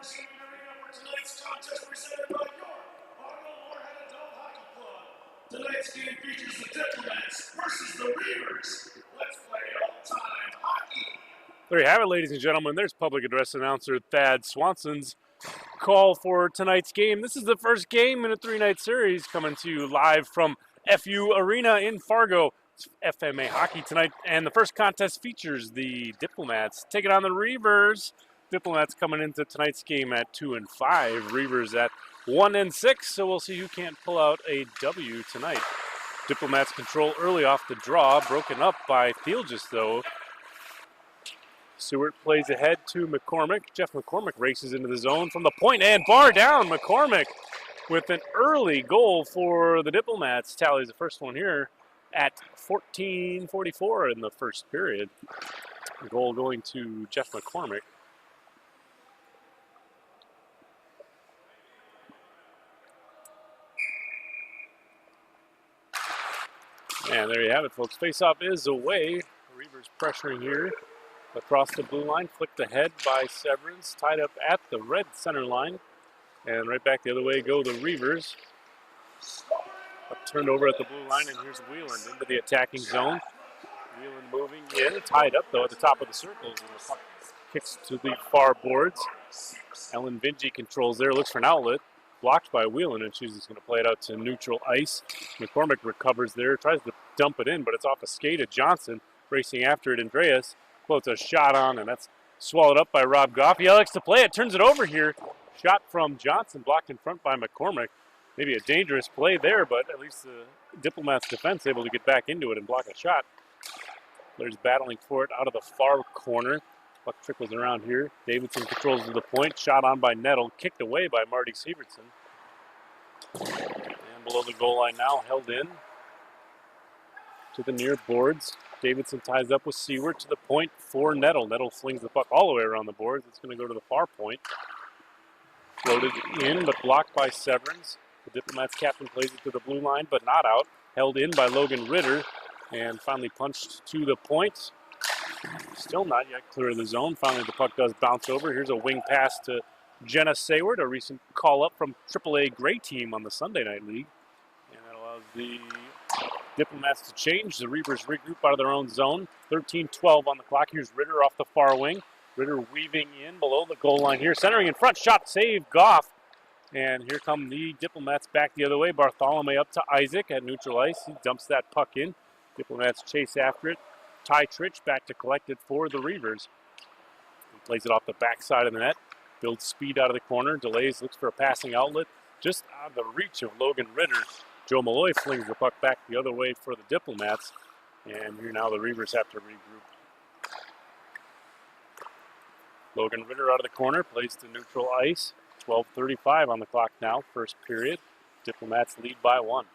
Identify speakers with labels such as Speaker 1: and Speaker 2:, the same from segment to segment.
Speaker 1: Tonight's contest presented by your Morehead Adult Hockey Club. Tonight's game features the Diplomats versus the Reavers. Let's play old-time hockey.
Speaker 2: There you have it, ladies and gentlemen. There's public address announcer Thad Swanson's call for tonight's game. This is the first game in a three-night series coming to you live from FU Arena in Fargo. It's FMA hockey tonight, and the first contest features the Diplomats taking on the Reavers. Diplomats coming into tonight's game at 2-5. Reavers at 1-6. So we'll see who can't pull out a W tonight. Diplomats control early off the draw, broken up by Thielges though. Seward plays ahead to McCormick. Jeff McCormick races into the zone from the point and bar down. McCormick with an early goal for the Diplomats. Tallies the first one here at 14:44 in the first period. A goal going to Jeff McCormick. And there you have it, folks. Face-off is away. Reavers pressuring here. Across the blue line, flicked ahead by Severance, tied up at the red center line. And right back the other way go the Reavers. Turned over at the blue line, and here's Whelan into the attacking zone. Whelan moving in, tied up though at the top of the circles, and the puck kicks to the far boards. Ellen Vinci controls there, looks for an outlet. Blocked by Whelan, and she's just going to play it out to neutral ice. McCormick recovers there, tries to dump it in, but it's off a skate of Johnson. Racing after it, Andreas floats a shot on, and that's swallowed up by Rob Goff. He likes to play it, turns it over here. Shot from Johnson, blocked in front by McCormick. Maybe a dangerous play there, but at least the Diplomats' defense able to get back into it and block a shot. There's battling for it out of the far corner. Puck trickles around here. Davidson controls to the point. Shot on by Nettle. Kicked away by Marty Sievertson. And below the goal line now, held in to the near boards. Davidson ties up with Seward to the point for Nettle. Nettle flings the puck all the way around the boards. It's going to go to the far point. Floated in, but blocked by Severance. The Diplomats captain plays it to the blue line, but not out. Held in by Logan Ritter. And finally punched to the point. Still not yet clear of the zone. Finally, the puck does bounce over. Here's a wing pass to Jenna Sayward, a recent call-up from AAA Gray Team on the Sunday Night League. And that allows the Diplomats to change. The Reavers regroup out of their own zone. 13-12 on the clock. Here's Ritter off the far wing. Ritter weaving in below the goal line here. Centering in front. Shot save. Goff. And here come the Diplomats back the other way. Bartholomew up to Isaac at neutral ice. He dumps that puck in. Diplomats chase after it. Ty Tritch back to collect it for the Reavers. He plays it off the backside of the net. Builds speed out of the corner. Delays, looks for a passing outlet. Just out of the reach of Logan Ritter. Joe Malloy flings the puck back the other way for the Diplomats. And here now the Reavers have to regroup. Logan Ritter out of the corner. Plays to neutral ice. 12:35 on the clock now. First period. Diplomats lead by 1.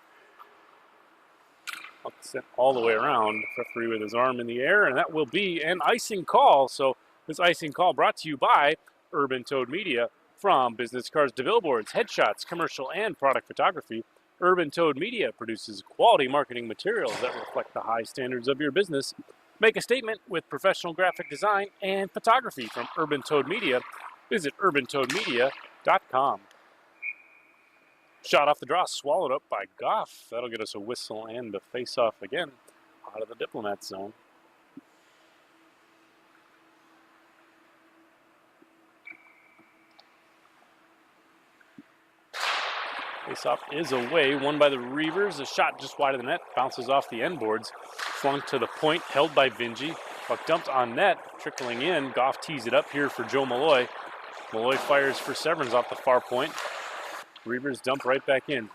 Speaker 2: Puck sent all the way around. Referee with his arm in the air, and that will be an icing call. So this icing call brought to you by Urban Toad Media. From business cards to billboards, headshots, commercial, and product photography, Urban Toad Media produces quality marketing materials that reflect the high standards of your business. Make a statement with professional graphic design and photography from Urban Toad Media. Visit urbantoadmedia.com. Shot off the draw, swallowed up by Goff. That'll get us a whistle and a face-off again out of the Diplomat zone. Face-off is away, won by the Reavers. A shot just wide of the net, bounces off the end boards. Flung to the point, held by Vinci. Puck dumped on net, trickling in. Goff tees it up here for Joe Malloy. Malloy fires for Severance off the far point. Reavers dump right back in.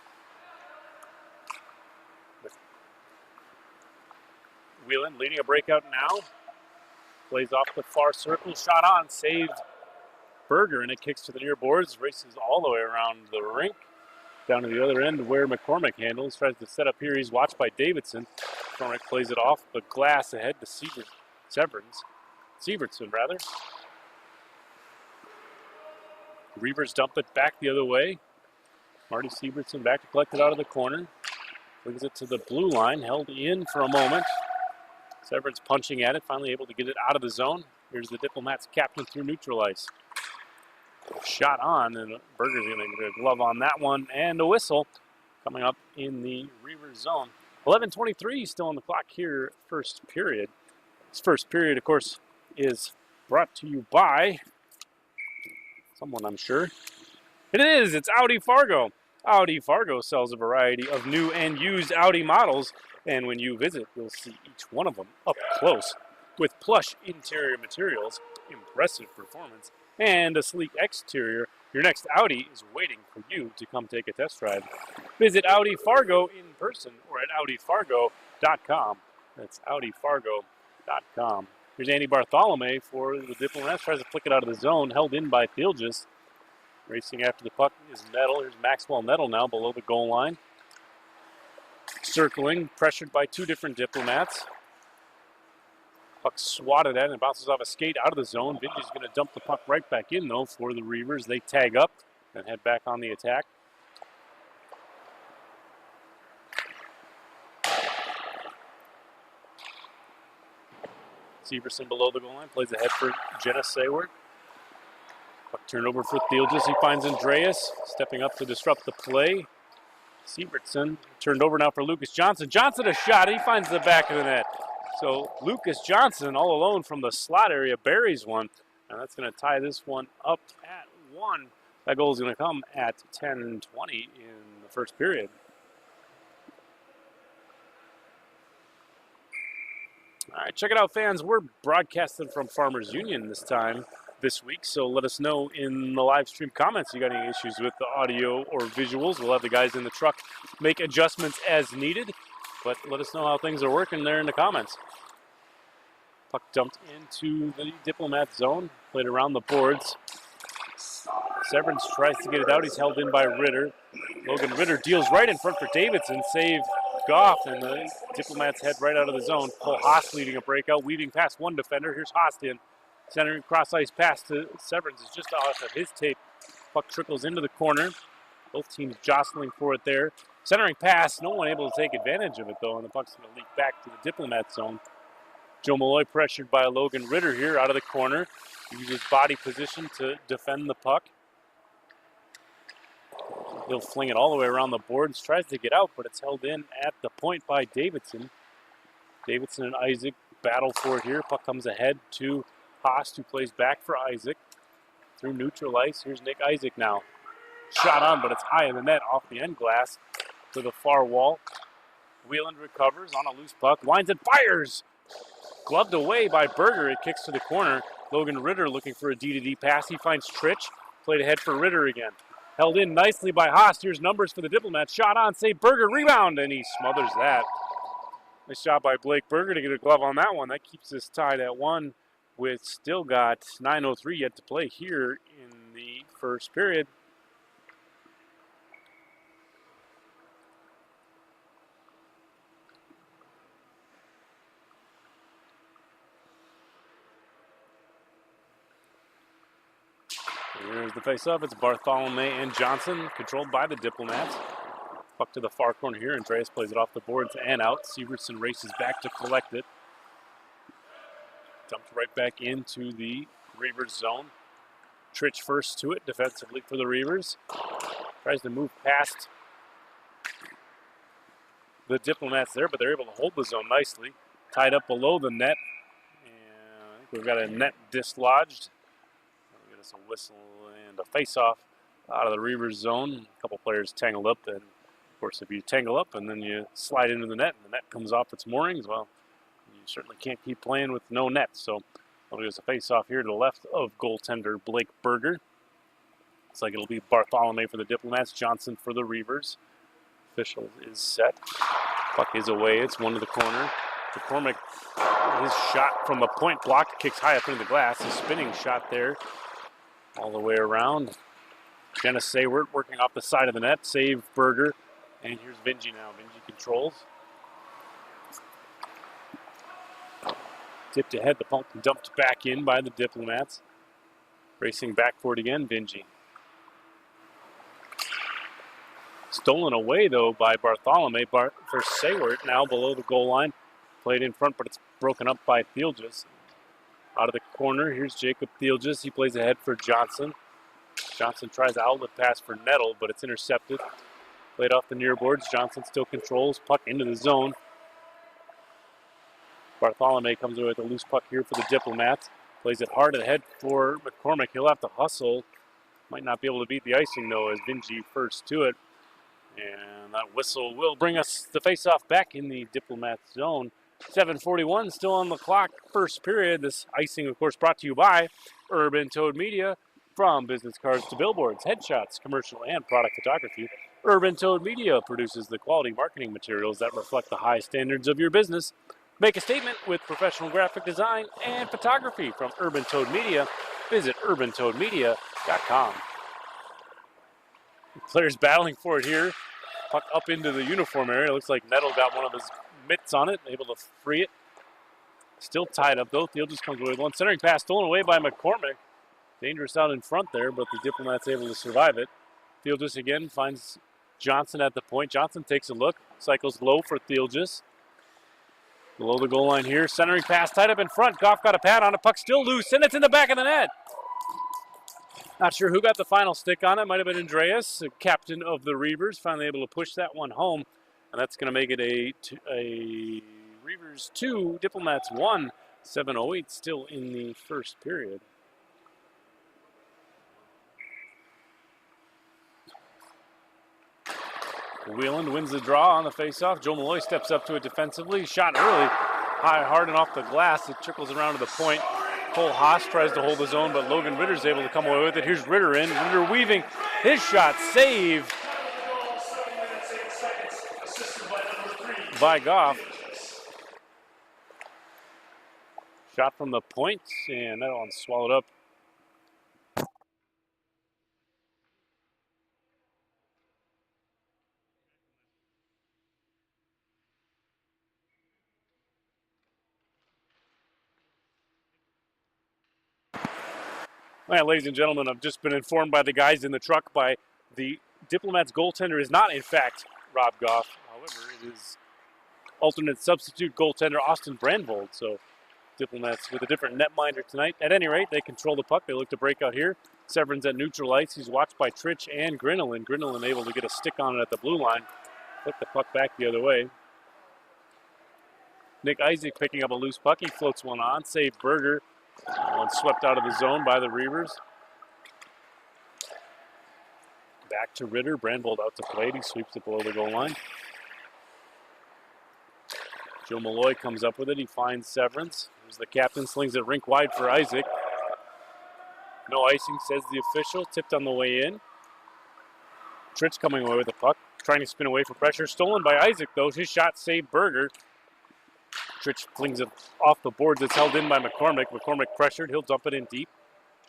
Speaker 2: Whelan leading a breakout now. Plays off the far circle. Shot on. Saved Berger, and it kicks to the near boards. Races all the way around the rink. Down to the other end where McCormick handles. Tries to set up here. He's watched by Davidson. McCormick plays it off the glass ahead to Sievertson, rather. Reavers dump it back the other way. Marty Sievertson back to collect it out of the corner. Brings it to the blue line, held in for a moment. Severance punching at it, finally able to get it out of the zone. Here's the Diplomats captain through neutral ice. Shot on, and Berger's going to get a glove on that one, and a whistle coming up in the Reavers zone. 11:23 still on the clock here, first period. This first period, of course, is brought to you by someone, I'm sure. It is. It's Audi Fargo. Audi Fargo sells a variety of new and used Audi models, and when you visit, you'll see each one of them up close. With plush interior materials, impressive performance, and a sleek exterior, your next Audi is waiting for you to come take a test drive. Visit Audi Fargo in person or at AudiFargo.com. That's AudiFargo.com. Here's Andy Bartholomew for the Diplomats. Tries to flick it out of the zone, held in by Thielges. Racing after the puck is Nettle. Here's Maxwell Nettle now below the goal line. Circling, pressured by two different Diplomats. Puck swatted at and bounces off a skate out of the zone. Vinji's going to dump the puck right back in, though, for the Reavers. They tag up and head back on the attack. Severson below the goal line, plays ahead for Jenna Sayward. Puck turned over for Thielges. He finds Andreas, stepping up to disrupt the play. Severson turned over now for Lucas Johnson. Johnson a shot. He finds the back of the net. So Lucas Johnson all alone from the slot area buries one. And that's going to tie this one up at 1. That goal is going to come at 10:20 in the first period. All right, check it out, fans. We're broadcasting from Farmers Union this week, so let us know in the live stream comments if you got any issues with the audio or visuals. We'll have the guys in the truck make adjustments as needed, but let us know how things are working there in the comments. Puck dumped into the Diplomat zone, played around the boards. Severance tries to get it out. He's held in by Ritter. Logan Ritter deals right in front for Davidson. Save Goff, and the Diplomats head right out of the zone. Cole Haas leading a breakout, weaving past one defender. Here's Haas in. Centering cross-ice pass to Severance is just off of his tape. Puck trickles into the corner. Both teams jostling for it there. Centering pass, no one able to take advantage of it, though, and the puck's going to leak back to the Diplomat zone. Joe Malloy pressured by Logan Ritter here out of the corner. He uses body position to defend the puck. He'll fling it all the way around the boards, tries to get out, but it's held in at the point by Davidson. Davidson and Isaac battle for it here. Puck comes ahead to Haas, who plays back for Isaac. Through neutral ice, here's Nick Isaac now. Shot on, but it's high in the net off the end glass to the far wall. Wheeland recovers on a loose puck, winds and fires! Gloved away by Berger, it kicks to the corner. Logan Ritter looking for a D-to-D pass. He finds Trich, played ahead for Ritter again. Held in nicely by Haas. Here's numbers for the Diplomats. Shot on, save Berger, rebound, and he smothers that. Nice shot by Blake Berger to get a glove on that one. That keeps us tied at 1 with still got 9:03 yet to play here in the first period. Here's the face-off. It's Bartholomew and Johnson, controlled by the Diplomats. Puck to the far corner here. Andreas plays it off the boards and out. Severson races back to collect it. Dumped right back into the Reavers zone. Trich first to it defensively for the Reavers. Tries to move past the Diplomats there, but they're able to hold the zone nicely. Tied up below the net. And I think we've got a net dislodged. That'll get us a whistle and a face-off out of the Reavers zone. A couple players tangled up, and of course if you tangle up and then you slide into the net and the net comes off its moorings, well, you certainly can't keep playing with no net. So it'll give us a face-off here to the left of goaltender Blake Berger. Looks like it'll be Bartholomew for the Diplomats, Johnson for the Reavers. Official is set. Puck is away. It's one to the corner. McCormick, his shot from the point blocked, kicks high up into the glass. A spinning shot there all the way around. Jenna Sayward working off the side of the net. Save Berger. And here's Vinji now. Vinji controls. Tipped ahead. The puck dumped back in by the Diplomats. Racing back for it again, Vinji. Stolen away, though, by Bartholomew for Sayward, now below the goal line. Played in front, but it's broken up by Thielges. Out of the corner, here's Jacob Thielges. He plays ahead for Johnson. Johnson tries the outlet pass for Nettle, but it's intercepted. Played off the near boards. Johnson still controls. Puck into the zone. Bartholomew comes away with a loose puck here for the Diplomats. Plays it hard ahead for McCormick. He'll have to hustle. Might not be able to beat the icing, though, as Vinci first to it. And that whistle will bring us the face-off back in the Diplomats zone. 7:41 still on the clock, first period. This icing, of course, brought to you by Urban Toad Media. From business cards to billboards, headshots, commercial, and product photography, Urban Toad Media produces the quality marketing materials that reflect the high standards of your business. Make a statement with professional graphic design and photography from Urban Toad Media. Visit urbantoadmedia.com. Players battling for it here. Puck up into the uniform area. Looks like Nettle got one of his mitts on it, able to free it. Still tied up, though. Thiel just comes away with one. Centering pass stolen away by McCormick. Dangerous out in front there, but the Diplomats able to survive it. Theelgis again finds Johnson at the point. Johnson takes a look, cycles low for Theelgis. Below the goal line here, centering pass tied up in front. Goff got a pad on it, puck still loose, and it's in the back of the net. Not sure who got the final stick on it. Might have been Andreas, captain of the Reavers, finally able to push that one home. And that's going to make it a Reavers 2, Diplomats 1, 7:08 still in the first period. Wheeland wins the draw on the faceoff. Joe Malloy steps up to it defensively. Shot early, high, hard, and off the glass. It trickles around to the point. Cole Haas tries to hold his own, but Logan Ritter's able to come away with it. Here's Ritter in. Ritter weaving. His shot saved by Goff. Shot from the point, and that one swallowed up. All right, ladies and gentlemen, I've just been informed by the guys in the truck by the Diplomats goaltender is not, in fact, Rob Goff. However, it is alternate substitute goaltender Austin Brandvold. So Diplomats with a different netminder tonight. At any rate, they control the puck. They look to break out here. Severin's at neutral ice. He's watched by Trich and Grinelin. Grinelin able to get a stick on it at the blue line. Put the puck back the other way. Nick Isaac picking up a loose puck. He floats one on. Save Berger. One swept out of the zone by the Reavers. Back to Ritter. Brandvold out to play. He sweeps it below the goal line. Joe Malloy comes up with it. He finds Severance. There's the captain. Slings it rink wide for Isaac. No icing, says the official. Tipped on the way in. Trich coming away with the puck. Trying to spin away for pressure. Stolen by Isaac, though. His shot saved Berger. Trich flings it off the boards. It's held in by McCormick. McCormick pressured. He'll dump it in deep.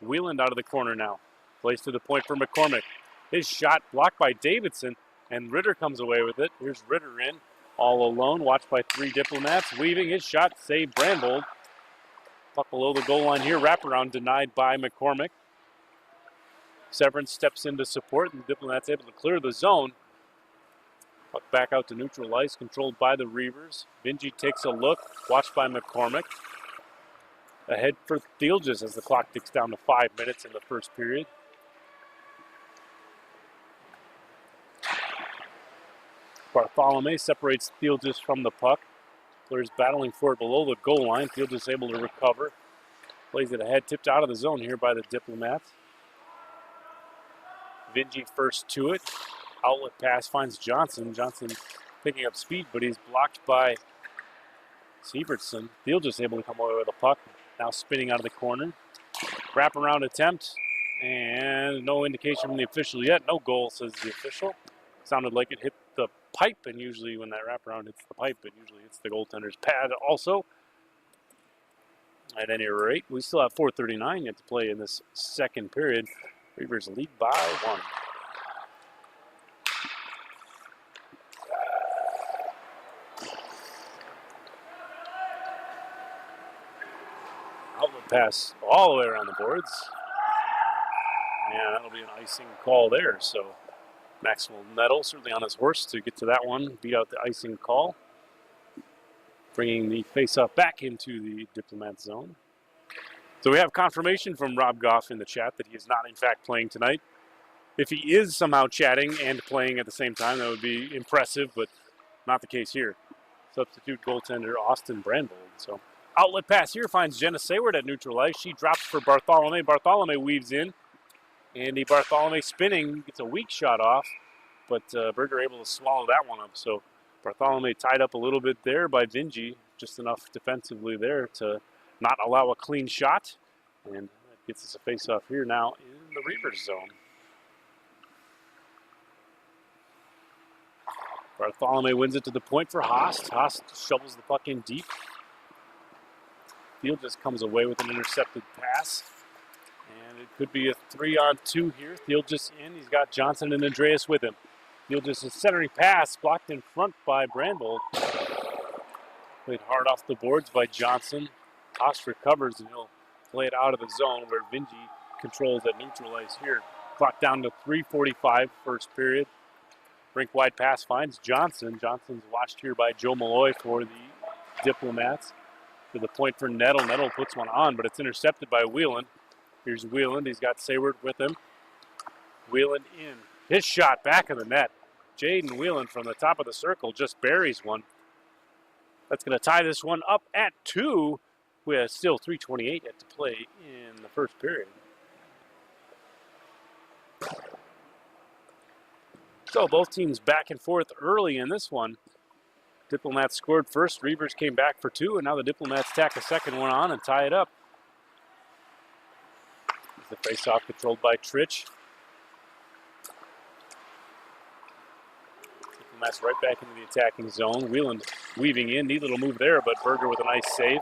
Speaker 2: Wheeland out of the corner now. Plays to the point for McCormick. His shot blocked by Davidson, and Ritter comes away with it. Here's Ritter in, all alone, watched by three Diplomats. Weaving his shot, saved Brandvold. Puck below the goal line here. Wraparound denied by McCormick. Severance steps in to support, and the Diplomats able to clear the zone. Puck back out to neutral ice, controlled by the Reavers. Vinci takes a look, watched by McCormick. Ahead for Theelgis as the clock ticks down to 5 minutes in the first period. Bartholomew separates Theelgis from the puck. Players battling for it below the goal line. Theelgis able to recover. Plays it ahead, tipped out of the zone here by the Diplomats. Vinci first to it. Outlet pass finds Johnson. Johnson picking up speed, but he's blocked by Sievertson. Theelgis able to come away with a puck. Now spinning out of the corner. Wraparound attempt. And no indication from the official yet. No goal, says the official. Sounded like it hit the pipe, and usually when that wraparound hits the pipe, it usually hits the goaltender's pad also. At any rate, we still have 4:39 yet to play in this second period. Reavers lead by 1. Outlet pass all the way around the boards. And that'll be an icing call there. So Maxwell Nettle certainly on his horse to get to that one, beat out the icing call. Bringing the faceoff back into the Diplomat zone. So we have confirmation from Rob Goff in the chat that he is not in fact playing tonight. If he is somehow chatting and playing at the same time, that would be impressive, but not the case here. Substitute goaltender Austin Brandbold. So outlet pass here finds Jenna Sayward at neutral ice. She drops for Bartholomew. Bartholomew weaves in. Andy Bartholomew spinning, gets a weak shot off, but Berger able to swallow that one up. So Bartholomew tied up a little bit there by Vingy, just enough defensively there to not allow a clean shot. And that gets us a face-off here now in the Reavers zone. Bartholomew wins it to the point for Haas. Haas shovels the puck in deep. Field just comes away with an intercepted pass. And it could be a 3-on-2 here. Field just in. He's got Johnson and Andreas with him. Field just a centering pass, blocked in front by Brandbold. Played hard off the boards by Johnson. Haas recovers and he'll play it out of the zone where Vingy controls at neutral ice here. Clock down to 3:45 first period. Rink wide pass finds Johnson. Johnson's watched here by Joe Malloy for the Diplomats. To the point for Nettle. Nettle puts one on, but it's intercepted by Wheeland. Here's Wheeland. He's got Sayward with him. Wheeland in. His shot back of the net. Jaden Wheeland from the top of the circle just buries one. That's going to tie this one up at 2 with still 3:28 yet to play in the first period. So both teams back and forth early in this one. Diplomats scored first. Reavers came back for 2, and now the Diplomats tack a second one on and tie it up. The face-off controlled by Trich. Diplomats right back into the attacking zone. Wheeland weaving in. Neat little move there, but Berger with a nice save.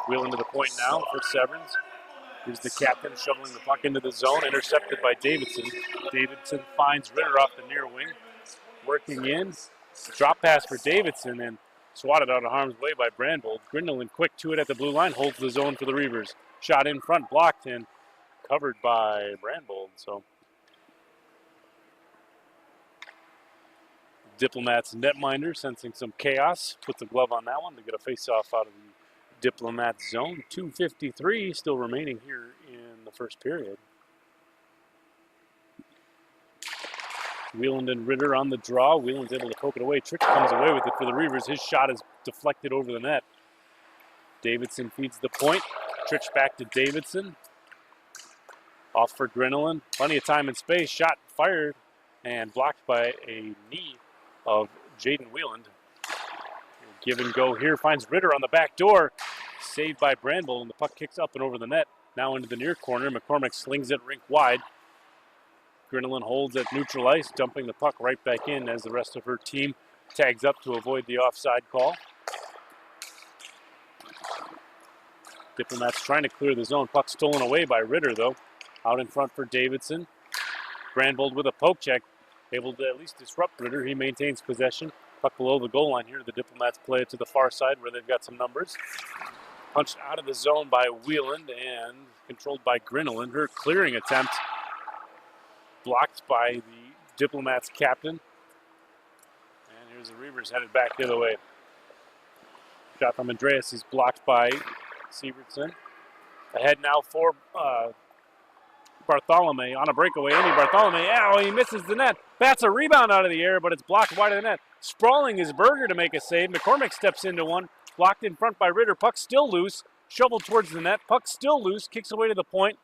Speaker 2: Wheeland to the point now for Severns. Here's the captain shoveling the puck into the zone, intercepted by Davidson. Davidson finds Ritter off the near wing. Working in. Drop pass for Davidson and swatted out of harm's way by Brandbold. Grindelin quick to it at the blue line, holds the zone for the Reavers. Shot in front, blocked and covered by Brandbold. So Diplomats netminder sensing some chaos. Puts a glove on that one to get a face-off out of the Diplomat zone. 2:53 still remaining here in the first period. Wheeland and Ritter on the draw. Wheeland's able to poke it away. Trick comes away with it for the Reavers. His shot is deflected over the net. Davidson feeds the point. Trich back to Davidson. Off for Grinelin. Plenty of time and space. Shot fired and blocked by a knee of Jaden Wheeland. Give and go here. Finds Ritter on the back door. Saved by Brandbold, and the puck kicks up and over the net. Now into the near corner. McCormick slings it rink wide. Grinelin holds at neutral ice, dumping the puck right back in as the rest of her team tags up to avoid the offside call. Diplomats trying to clear the zone. Puck stolen away by Ritter, though. Out in front for Davidson. Brandbold with a poke check. Able to at least disrupt Ritter. He maintains possession. Puck below the goal line here. The Diplomats play it to the far side where they've got some numbers. Punched out of the zone by Wheeland and controlled by Grinelin. Her clearing attempt blocked by the Diplomats captain. And here's the Reavers headed back the other way. Shot from Andreas is blocked by Sievertson. Ahead now for Bartholomew on a breakaway. Andy Bartholomew, he misses the net. Bats a rebound out of the air, but it's blocked wide of the net. Sprawling is Berger to make a save. McCormick steps into one. Blocked in front by Ritter. Puck still loose. Shoveled towards the net. Puck still loose. Kicks away to the point.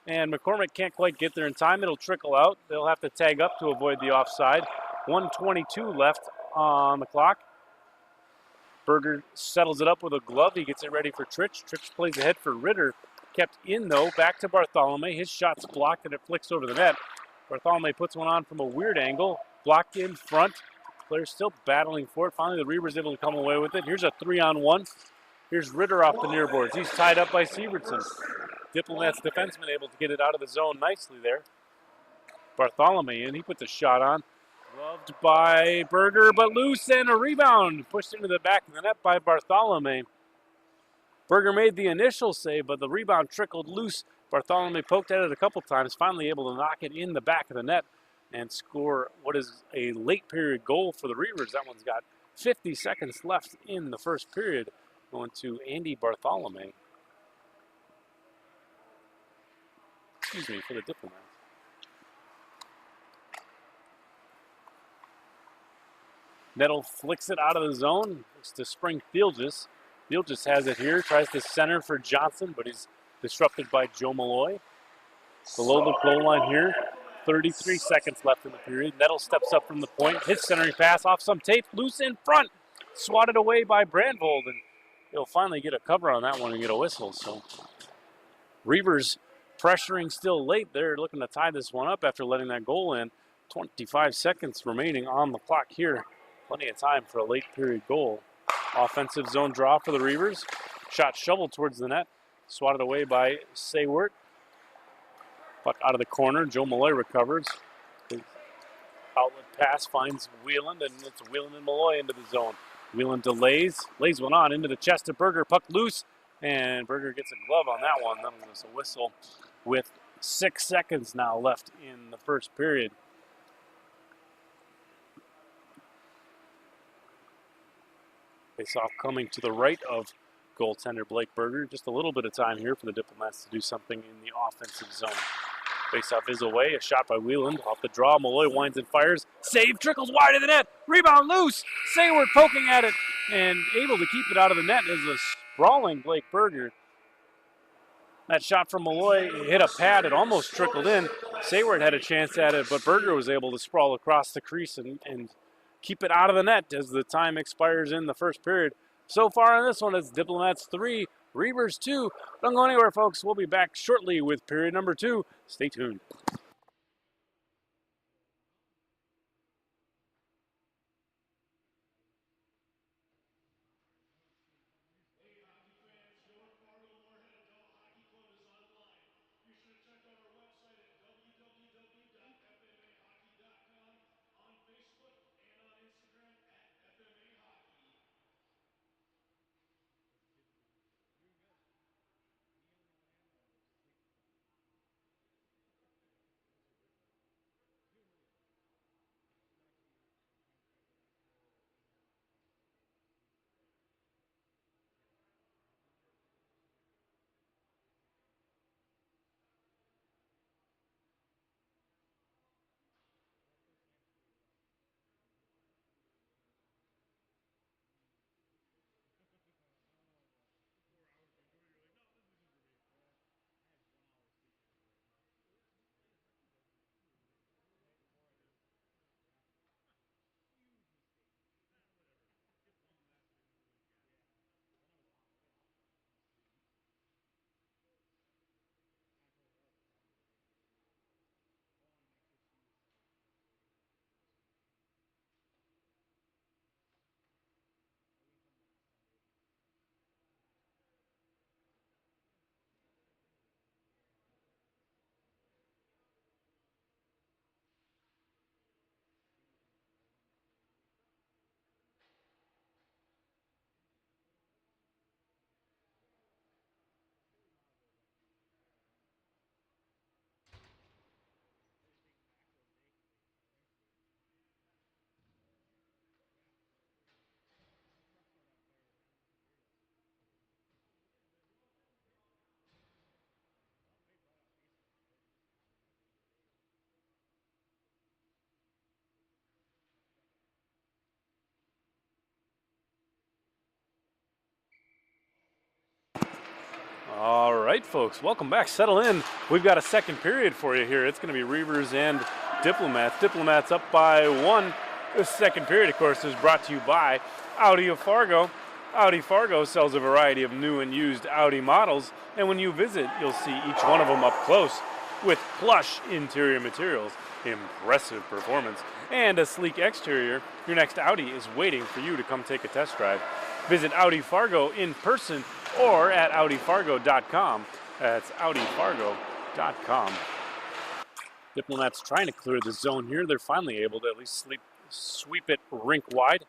Speaker 2: And McCormick can't quite get there in time. It'll trickle out. They'll have to tag up to avoid the offside. 1:22 left on the clock. Berger settles it up with a glove. He gets it ready for Trich. Trich plays ahead for Ritter. Kept in, though. Back to Bartholomew. His shot's blocked, and it flicks over the net. Bartholomew puts one on from a weird angle. Blocked in front. Players still battling for it. Finally, the Reavers able to come away with it. Here's a 3-on-1. Here's Ritter off the near boards. He's tied up by Sievertson. Diplomats defenseman able to get it out of the zone nicely there. Bartholomew, and he puts a shot on. Gloved by Berger, but loose, and a rebound. Pushed into the back of the net by Bartholomew. Berger made the initial save, but the rebound trickled loose. Bartholomew poked at it a couple times, finally able to knock it in the back of the net and score what is a late period goal for the Reavers. That one's got 50 seconds left in the first period, going to Andy Bartholomew. For the Diplomats. Nettle flicks it out of the zone. It's to Spring Fieldgess. Fieldgess has it here. Tries to center for Johnson, but he's disrupted by Joe Malloy. Below the goal line here. 33 seconds left in the period. Nettle steps up from the point. His centering pass off some tape. Loose in front. Swatted away by Brandvold. And he'll finally get a cover on that one and get a whistle. So Reavers pressuring still late. They're looking to tie this one up after letting that goal in. 25 seconds remaining on the clock here. Plenty of time for a late period goal. Offensive zone draw for the Reavers. Shot shoveled towards the net. Swatted away by Saywert. Puck out of the corner. Joe Malloy recovers. His outlet pass finds Wheeland, and it's Wheeland and Malloy into the zone. Wheeland delays. Lays one on into the chest of Berger. Puck loose. And Berger gets a glove on that one. Then there's a whistle with 6 seconds now left in the first period. Face-off coming to the right of goaltender Blake Berger. Just a little bit of time here for the Diplomats to do something in the offensive zone. Face-off is away. A shot by Wheeland. Off the draw. Malloy winds and fires. Save. Trickles wide of the net. Rebound loose. Sayward poking at it and able to keep it out of the net is a sprawling Blake Berger. That shot from Malloy hit a pad. It almost trickled in. Sayward had a chance at it, but Berger was able to sprawl across the crease and keep it out of the net as the time expires in the first period. So far on this one, it's Diplomats 3, Reavers 2. Don't go anywhere, folks. We'll be back shortly with period number 2. Stay tuned. All right, folks, welcome back. Settle in. We've got a second period for you here. It's going to be Reavers and Diplomats. Diplomats up by 1. This second period, of course, is brought to you by Audi of Fargo. Audi Fargo sells a variety of new and used Audi models, and when you visit, you'll see each one of them up close with plush interior materials, impressive performance, and a sleek exterior. Your next Audi is waiting for you to come take a test drive. Visit Audi Fargo in person or at AudiFargo.com. That's AudiFargo.com. Diplomats trying to clear the zone here. They're finally able to at least sweep it rink wide.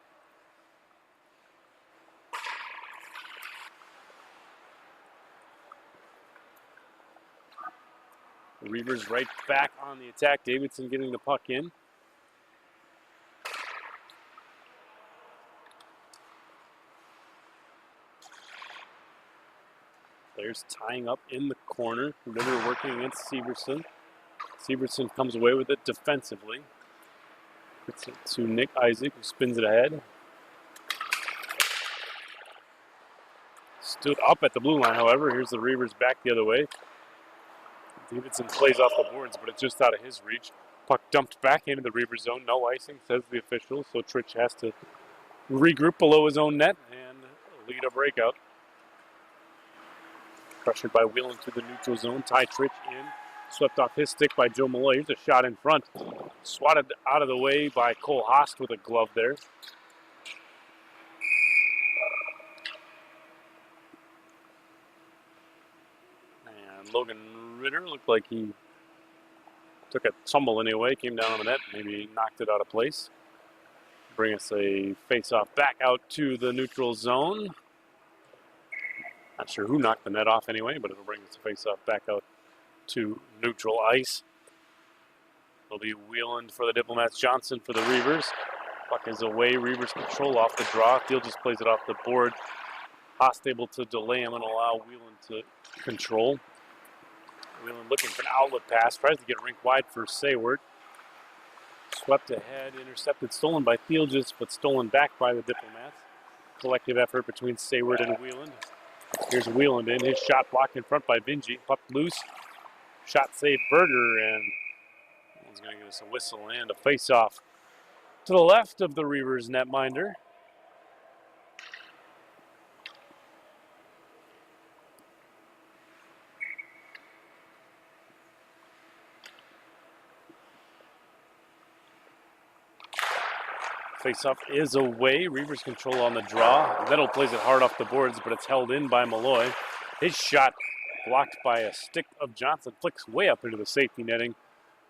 Speaker 2: The Reavers right back on the attack. Davidson getting the puck in. Players tying up in the corner. Ritter working against Severson. Severson comes away with it defensively. It's it to Nick Isaac, who spins it ahead. Stood up at the blue line, however. Here's the Reavers back the other way. Davidson plays off the boards, but it's just out of his reach. Puck dumped back into the Reaver zone. No icing, says the official. So Trich has to regroup below his own net and lead a breakout. Pressured by Whelan to the neutral zone. Ty Trich in. Swept off his stick by Joe Malloy. Here's a shot in front. Swatted out of the way by Cole Haast with a glove there. And Logan Ritter looked like he took a tumble anyway. Came down on the net. Maybe knocked it out of place. Bring us a face-off back out to the neutral zone. Not sure who knocked the net off anyway, but it'll bring us a face-off back out to neutral ice. It'll be Wheeland for the Diplomats, Johnson for the Reavers. Puck is away, Reavers control off the draw. Thiel just plays it off the board. Haast able to delay him and allow Wheeland to control. Wheeland looking for an outlet pass, tries to get rink wide for Sayward. Swept ahead, intercepted, stolen by Thiel just, but stolen back by the Diplomats. Collective effort between Sayward and Wheeland. Here's Wheeland in, his shot blocked in front by Vingy. Puck loose, shot saved Berger, and he's going to give us a whistle and a face-off to the left of the Reavers netminder. Face-off is away. Reavers control on the draw. Nettle plays it hard off the boards, but it's held in by Malloy. His shot blocked by a stick of Johnson. Flicks way up into the safety netting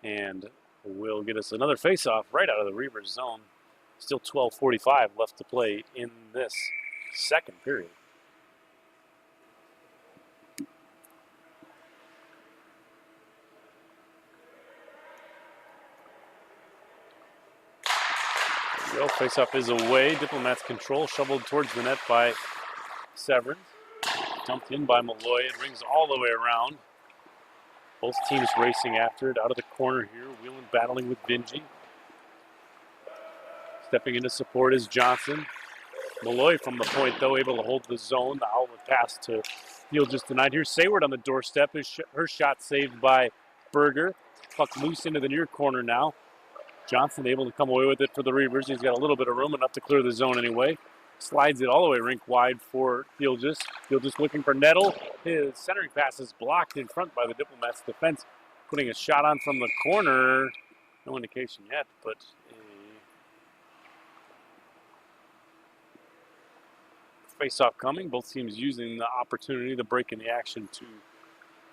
Speaker 2: and will get us another face-off right out of the Reavers zone. Still 12:45 left to play in this second period. Face-off is away. Diplomats control, shoveled towards the net by Severance. Dumped in by Malloy. It rings all the way around. Both teams racing after it. Out of the corner here, Wheelan battling with Vingy. Stepping into support is Johnson. Malloy from the point, though, able to hold the zone. The outlet pass to Thiel just denied. Here's Sayward on the doorstep. Her shot saved by Berger. Puck loose into the near corner now. Johnson able to come away with it for the Reavers. He's got a little bit of room, enough to clear the zone anyway. Slides it all the way rink wide for Thielgis. Thielgis looking for Nettle. His centering pass is blocked in front by the Diplomats defense. Putting a shot on from the corner. No indication yet, but a face-off coming. Both teams using the opportunity to break in the action to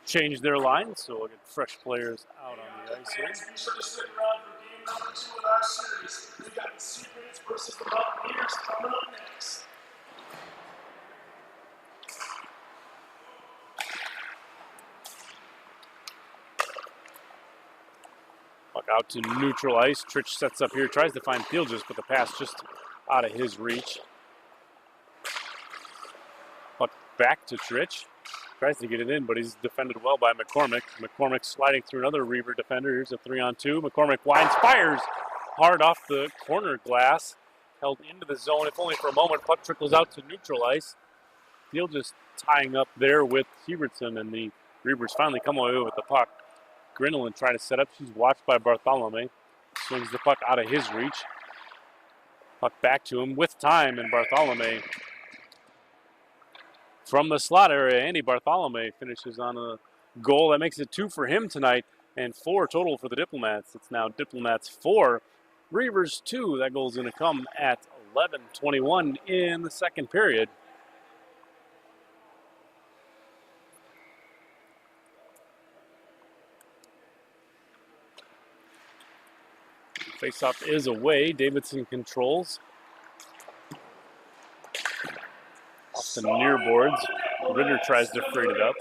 Speaker 2: change their line. So we'll get fresh players out on the ice here.
Speaker 1: Be sure to stick around for game number 2 of our series. We got the Secrets versus the Buccaneers coming up next.
Speaker 2: Puck out to neutral ice. Trich sets up here, tries to find Thielgis, but the pass just out of his reach. Puck back to Trich. Tries to get it in, but he's defended well by McCormick. McCormick sliding through another Reaver defender. Here's a 3-on-2. McCormick winds, fires hard off the corner glass. Held into the zone, if only for a moment. Puck trickles out to neutral ice. Thiel just tying up there with Hubertson, and the Reavers finally come away with the puck. Grinelin trying to set up. She's watched by Bartholomew. Swings the puck out of his reach. Puck back to him with time, and Bartholomew from the slot area. Andy Bartholomew finishes on a goal. That makes it 2 for him tonight and 4 total for the Diplomats. It's now Diplomats 4, Reavers 2. That goal is going to come at 11:21 in the second period. Faceoff is away. Davidson controls. Off the near boards. Ritter tries to freight it up.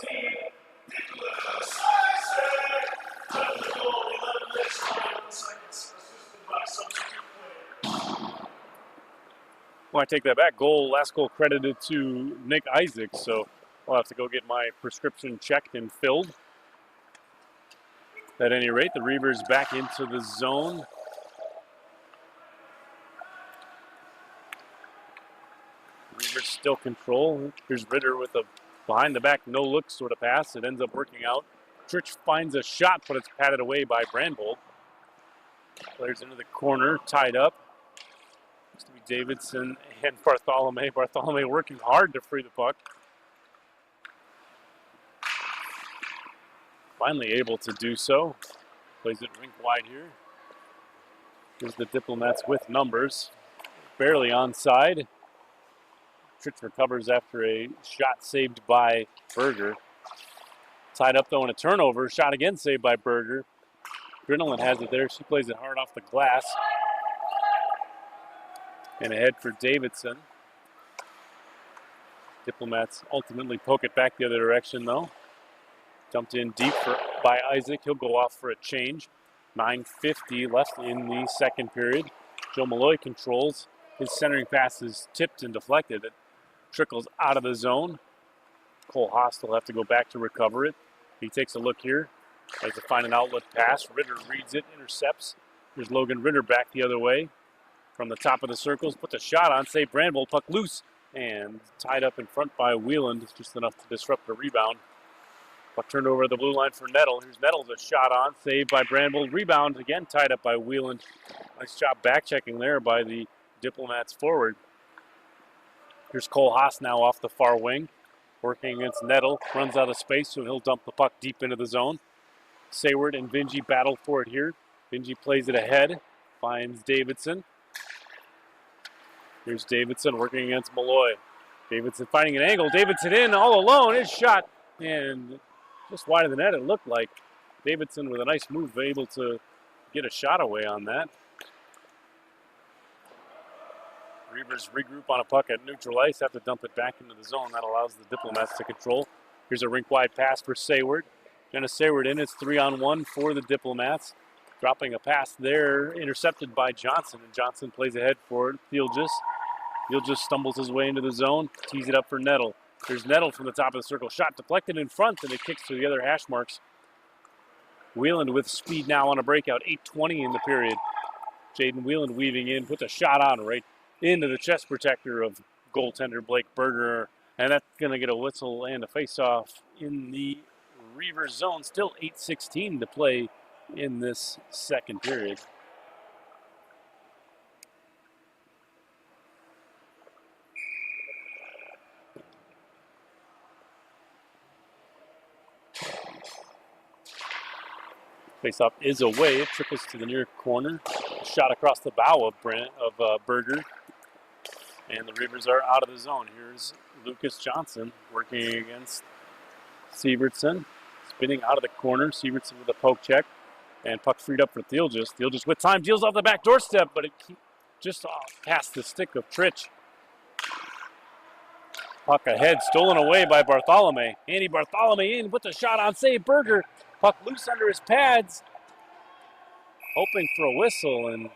Speaker 2: Well, I take that back. Last goal credited to Nick Isaac, so I'll have to go get my prescription checked and filled. At any rate, the Reavers back into the zone. still control. Here's Ritter with a behind-the-back, no-look sort of pass. It ends up working out. Trich finds a shot, but it's patted away by Brandvold. Players into the corner, tied up. Looks to be Davidson and Bartholomew. Bartholomew working hard to free the puck. Finally able to do so. Plays it rink wide here. Here's the Diplomats with numbers. Barely onside. Trich recovers after a shot saved by Berger. Tied up though in a turnover. Shot again saved by Berger. Grinelin has it there. She plays it hard off the glass. And ahead for Davidson. Diplomats ultimately poke it back the other direction though. Dumped in deep by Isaac. He'll go off for a change. 9:50 left in the second period. Joe Malloy controls. His centering pass is tipped and deflected. It trickles out of the zone. Cole Haas will have to go back to recover it. He takes a look here. Tries to find an outlet pass. Ritter reads it, intercepts. Here's Logan Ritter back the other way. From the top of the circles, puts a shot on, save Brandvold, puck loose. And tied up in front by Wheeland, just enough to disrupt the rebound. Puck turned over the blue line for Nettle. Here's Nettle's a shot on, saved by Brandvold. Rebound again, tied up by Wheeland. Nice job back checking there by the Diplomats forward. Here's Cole Haas now off the far wing. Working against Nettle. Runs out of space, so he'll dump the puck deep into the zone. Sayward and Vingy battle for it here. Vingy plays it ahead. Finds Davidson. Here's Davidson working against Malloy. Davidson finding an angle. Davidson in all alone. His shot. And just wide of the net it looked like. Davidson with a nice move able to get a shot away on that. Reavers regroup on a puck at neutral ice. Have to dump it back into the zone. That allows the Diplomats to control. Here's a rink-wide pass for Sayward. Dennis Sayward in. It's 3-on-1 for the Diplomats. Dropping a pass there, intercepted by Johnson. And Johnson plays ahead for it. Thielges stumbles his way into the zone. Tees it up for Nettle. There's Nettle from the top of the circle. Shot deflected in front, and it kicks to the other hash marks. Wheeland with speed now on a breakout. 8:20 in the period. Jaden Wheeland weaving in, puts a shot on right into the chest protector of goaltender Blake Berger. And that's going to get a whistle and a face-off in the Reavers zone. Still 8:16 to play in this second period. Face-off is away. It trickles to the near corner. A shot across the bow of Berger. And the Reavers are out of the zone. Here's Lucas Johnson working against Sievertson. Spinning out of the corner. Sievertson with a poke check. And puck freed up for Thielges. Thielges with time. Deals off the back doorstep, but it just off past the stick of Trich. Puck ahead. Stolen away by Bartholomew. Andy Bartholomew in. Puts a shot on save. Berger. Puck loose under his pads. Hoping for a whistle, and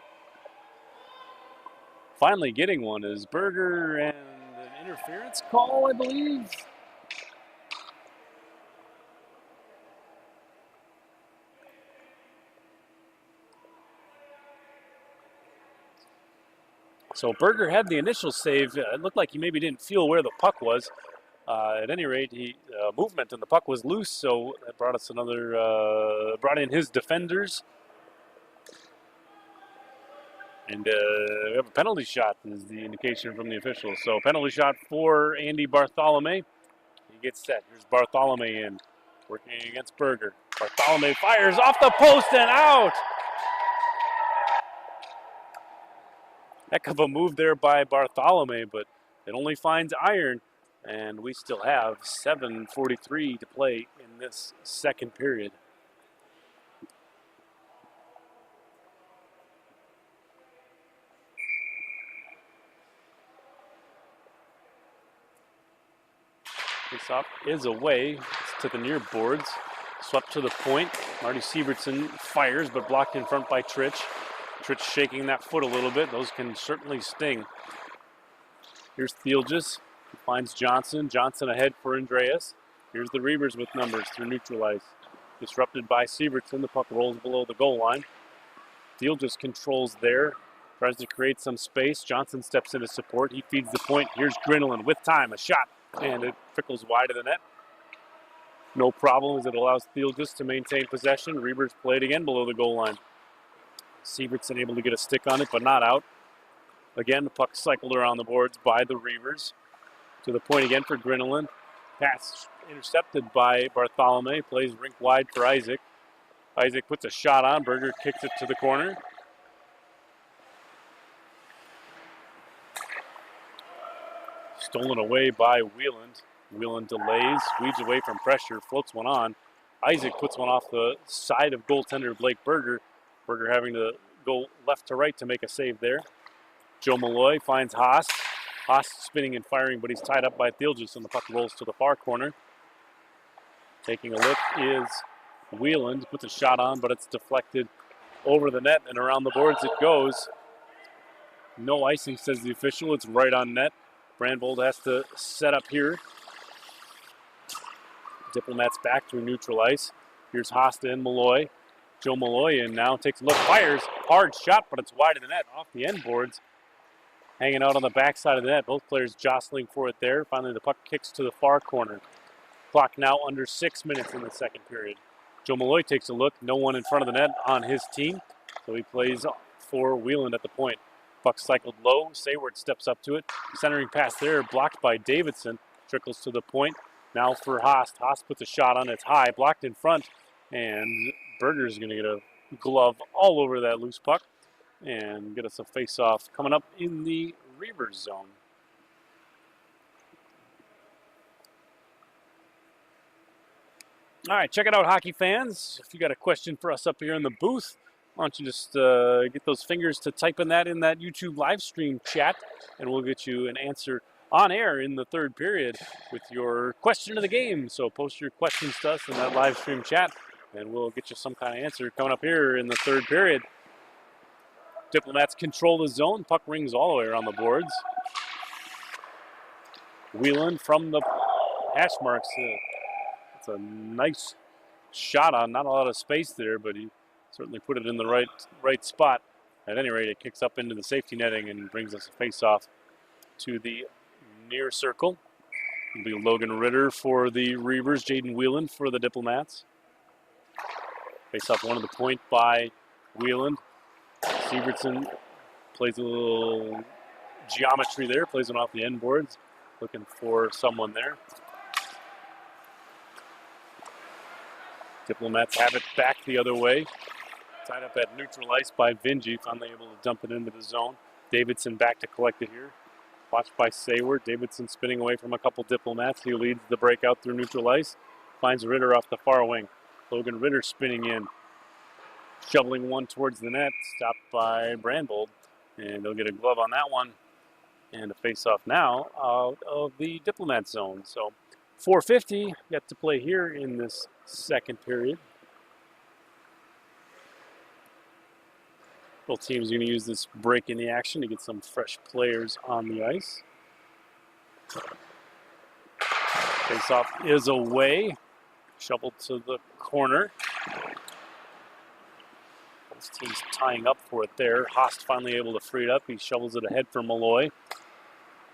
Speaker 2: finally getting one is Berger, and an interference call, I believe. So Berger had the initial save. It looked like he maybe didn't feel where the puck was. At any rate, movement and the puck was loose, so that brought us brought in his defenders. And we have a penalty shot, is the indication from the officials. So penalty shot for Andy Bartholomew. He gets set. Here's Bartholomew in, working against Berger. Bartholomew fires off the post and out! Heck of a move there by Bartholomew, but it only finds iron. And we still have 7:43 to play in this second period. Face-off is away. It's to the near boards. Swept to the point. Marty Sievertson fires, but blocked in front by Trich. Trich shaking that foot a little bit. Those can certainly sting. Here's Thielges. Finds Johnson. Johnson ahead for Andreas. Here's the Reavers with numbers through neutral ice. Disrupted by Sievertson. The puck rolls below the goal line. Thiel just controls there. Tries to create some space. Johnson steps into support. He feeds the point. Here's Grinelin with time. A shot. And it trickles wide of the net. No problem as it allows Theelgis to maintain possession. Reavers played again below the goal line. Sievertson able to get a stick on it, but not out. Again, the puck cycled around the boards by the Reavers. To the point again for Grinelin. Pass intercepted by Bartholomew. Plays rink wide for Isaac. Isaac puts a shot on. Berger kicks it to the corner. Stolen away by Wheeland. Wheeland delays, weeds away from pressure, floats one on. Isaac puts one off the side of goaltender Blake Berger. Berger having to go left to right to make a save there. Joe Malloy finds Haas. Haas spinning and firing, but he's tied up by Theelgis, and the puck rolls to the far corner. Taking a look is Wheeland. Puts a shot on, but it's deflected over the net, and around the boards it goes. No icing, says the official. It's right on net. Brandvold has to set up here. Diplomats back through neutral ice. Here's Hosta and Malloy. Joe Malloy in now, takes a look, fires. Hard shot, but it's wide of the net, off the end boards. Hanging out on the backside of the net. Both players jostling for it there. Finally, the puck kicks to the far corner. Clock now under 6 minutes in the second period. Joe Malloy takes a look. No one in front of the net on his team. So he plays for Wheeland at the point. Puck cycled low. Sayward steps up to it. Centering pass there, blocked by Davidson. Trickles to the point. Now for Haas. Haas puts a shot on. It's high, blocked in front. And Berger's going to get a glove all over that loose puck and get us a face-off coming up in the Reavers zone. All right, check it out, hockey fans. If you got a question for us up here in the booth, why don't you just get those fingers to typing that in that YouTube live stream chat, and we'll get you an answer on air in the third period with your question of the game. So post your questions to us in that live stream chat, and we'll get you some kind of answer coming up here in the third period. Diplomats control the zone. Puck rings all the way around the boards. Wheeland from the hash marks. It's a nice shot on. Not a lot of space there, but he certainly put it in the right spot. At any rate, it kicks up into the safety netting and brings us a face-off to the near circle. It'll be Logan Ritter for the Reavers, Jaden Wheeland for the Diplomats. Face-off one to the point by Wheeland. Sievertson plays a little geometry there, plays it off the end boards, looking for someone there. Diplomats have it back the other way. Tied up at neutral ice by Vingy, finally able to dump it into the zone. Davidson back to collect it here. Watched by Sayward. Davidson spinning away from a couple Diplomats. He leads the breakout through neutral ice. Finds Ritter off the far wing. Logan Ritter spinning in. Shoveling one towards the net. Stopped by Brandvold. And they'll get a glove on that one. And a face-off now out of the Diplomat zone. So 4:50 yet to play here in this second period. Both teams are going to use this break in the action to get some fresh players on the ice. Face-off is away. Shoveled to the corner. Both teams tying up for it there. Haas finally able to free it up. He shovels it ahead for Malloy.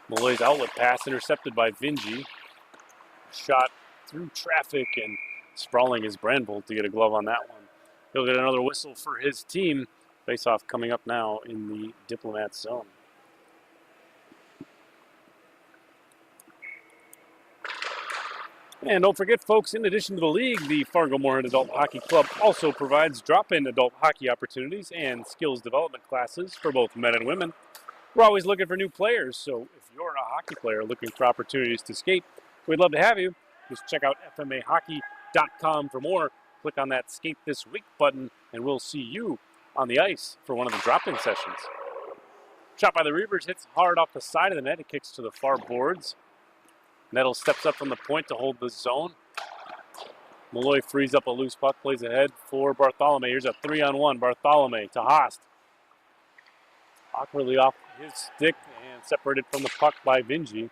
Speaker 2: Malloy's outlet pass intercepted by Vingy. Shot through traffic and sprawling is Brandvold to get a glove on that one. He'll get another whistle for his team. Face-off coming up now in the Diplomat zone. And don't forget, folks, in addition to the league, the Fargo-Moorhead Adult Hockey Club also provides drop-in adult hockey opportunities and skills development classes for both men and women. We're always looking for new players, so if you're a hockey player looking for opportunities to skate, we'd love to have you. Just check out FMAHockey.com for more. Click on that Skate This Week button, and we'll see you on the ice for one of the drop-in sessions. Shot by the Reavers, hits hard off the side of the net. It kicks to the far boards. Nettle steps up from the point to hold the zone. Malloy frees up a loose puck, plays ahead for Bartholomew. Here's a 3-on-1. Bartholomew to Haast. Awkwardly off his stick and separated from the puck by Vingy.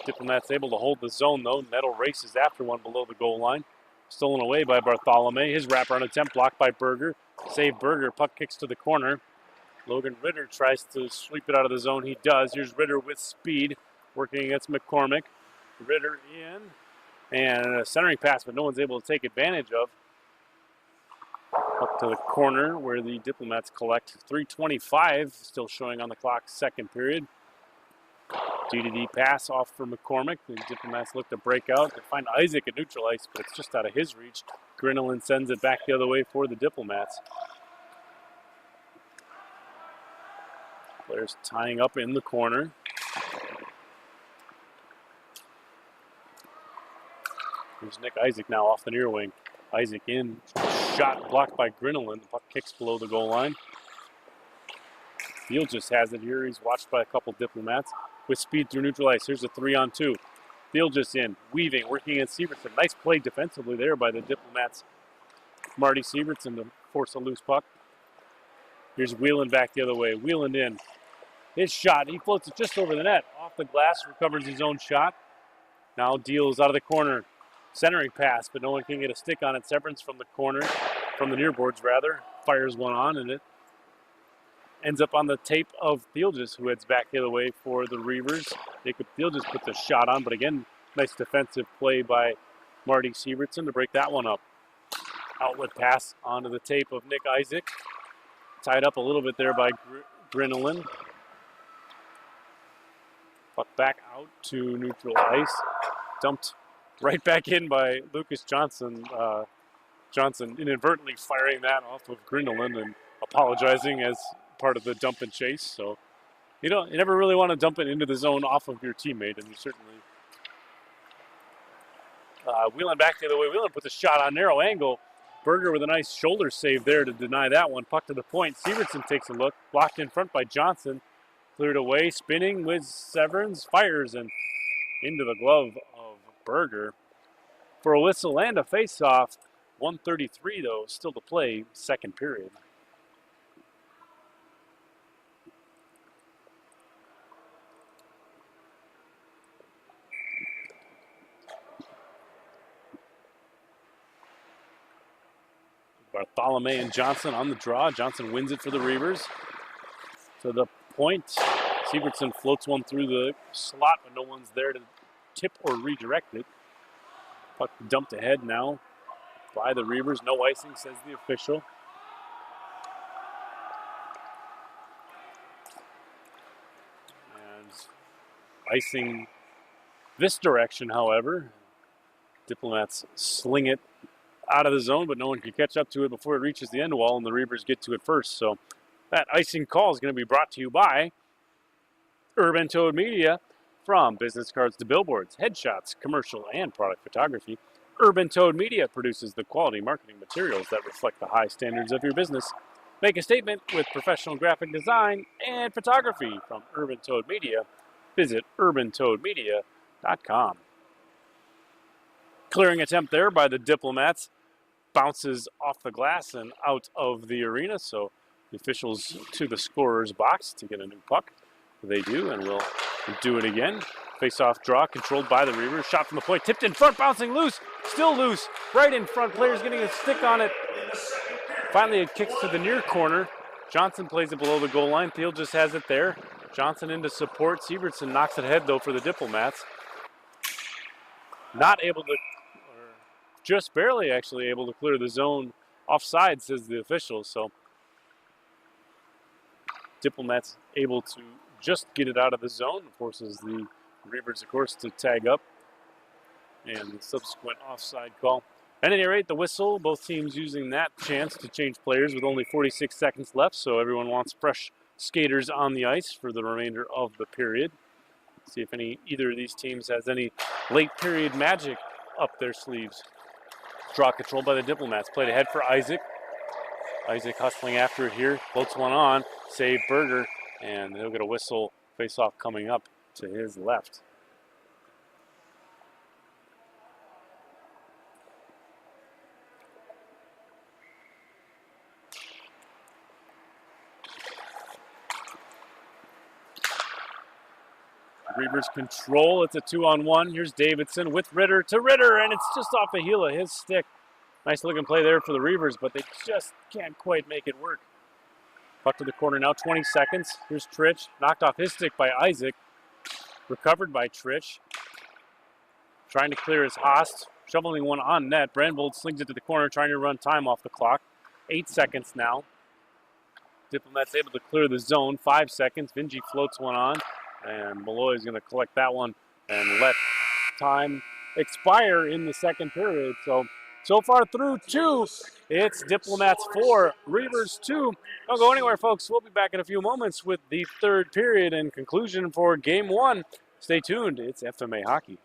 Speaker 2: Diplomats able to hold the zone, though. Nettle races after one below the goal line. Stolen away by Bartholomew. His wraparound attempt blocked by Berger. Save Berger. Puck kicks to the corner. Logan Ritter tries to sweep it out of the zone. He does. Here's Ritter with speed, working against McCormick. Ritter in. And a centering pass, but no one's able to take advantage of. Up to the corner where the Diplomats collect. 3:25 still showing on the clock, second period. D-to-D pass off for McCormick. The Diplomats look to break out. They find Isaac at neutral ice, but it's just out of his reach. Grinelin sends it back the other way for the Diplomats. Players tying up in the corner. Here's Nick Isaac now off the near wing. Isaac in. Shot blocked by Grinelin. The puck kicks below the goal line. Field just has it here. He's watched by a couple Diplomats with speed through neutral ice. Here's a 3-on-2. Field just in. Weaving, working against Sievertson. Nice play defensively there by the Diplomats. Marty Sievertson to force a loose puck. Here's Whelan back the other way. Whelan in. His shot. He floats it just over the net. Off the glass. Recovers his own shot. Now deals out of the corner. Centering pass, but no one can get a stick on it. Severance from the corner, from the near boards rather, fires one on, and it ends up on the tape of Theelges, who heads back the other way for the Reavers. Jacob Theelges puts a shot on, but again, nice defensive play by Marty Sievertson to break that one up. Outlet pass onto the tape of Nick Isaac. Tied up a little bit there by Grinelin. Puck back out to neutral ice. Dumped right back in by Lucas Johnson. Johnson inadvertently firing that off of Grinelin and apologizing as part of the dump and chase. So you never really want to dump it into the zone off of your teammate, and you certainly Whelan back the other way. Whelan puts a shot on narrow angle. Berger with a nice shoulder save there to deny that one. Puck to the point. Sievertson takes a look. Blocked in front by Johnson. Cleared away. Spinning with Severns. Fires and into the glove of Berger. For a whistle and a face-off. 1:33 though still to play, second period. Bartholomew and Johnson on the draw. Johnson wins it for the Reavers. To the point. Sievertson floats one through the slot, but no one's there to tip or redirect it. Puck dumped ahead now by the Reavers. No icing, says the official. And icing this direction, however. Diplomats sling it out of the zone, but no one can catch up to it before it reaches the end wall, and the Reavers get to it first. So that icing call is going to be brought to you by Urban Toad Media. From business cards to billboards, headshots, commercial, and product photography, Urban Toad Media produces the quality marketing materials that reflect the high standards of your business. Make a statement with professional graphic design and photography from Urban Toad Media. Visit urbantoadmedia.com. Clearing attempt there by the Diplomats. Bounces off the glass and out of the arena, so the officials to the scorer's box to get a new puck. They do, and we'll do it again. Face-off draw controlled by the Reavers. Shot from the point, tipped in front, bouncing loose. Still loose, right in front. Players getting a stick on it. Finally, it kicks to the near corner. Johnson plays it below the goal line. Thiel just has it there. Johnson into support. Sievertson knocks it ahead, though, for the Diplomats. Not able to, or just barely actually able to clear the zone offside, says the officials. So Diplomats able to just get it out of the zone. Forces the Reavers, of course, to tag up. And the subsequent offside call. At any rate, the whistle, both teams using that chance to change players with only 46 seconds left. So everyone wants fresh skaters on the ice for the remainder of the period. See if either of these teams has any late period magic up their sleeves. Draw controlled by the Diplomats. Played ahead for Isaac. Isaac hustling after it here. Floats one on. Save Berger. And he'll get a whistle face-off coming up to his left. Reavers control. It's a 2-on-1. Here's Davidson with Ritter to Ritter, and it's just off the heel of his stick. Nice looking play there for the Reavers, but they just can't quite make it work. Puck to the corner now, 20 seconds. Here's Trich, knocked off his stick by Isaac. Recovered by Trich. Trying to clear his Haas. Shoveling one on net. Brandvold slings it to the corner, trying to run time off the clock. 8 seconds now. Diplomats able to clear the zone. 5 seconds. Vinci floats one on. And Malloy is going to collect that one and let time expire in the second period. So far through 2, it's Diplomats 4, Reavers 2. Don't go anywhere, folks. We'll be back in a few moments with the third period and conclusion for Game 1. Stay tuned. It's FMA Hockey.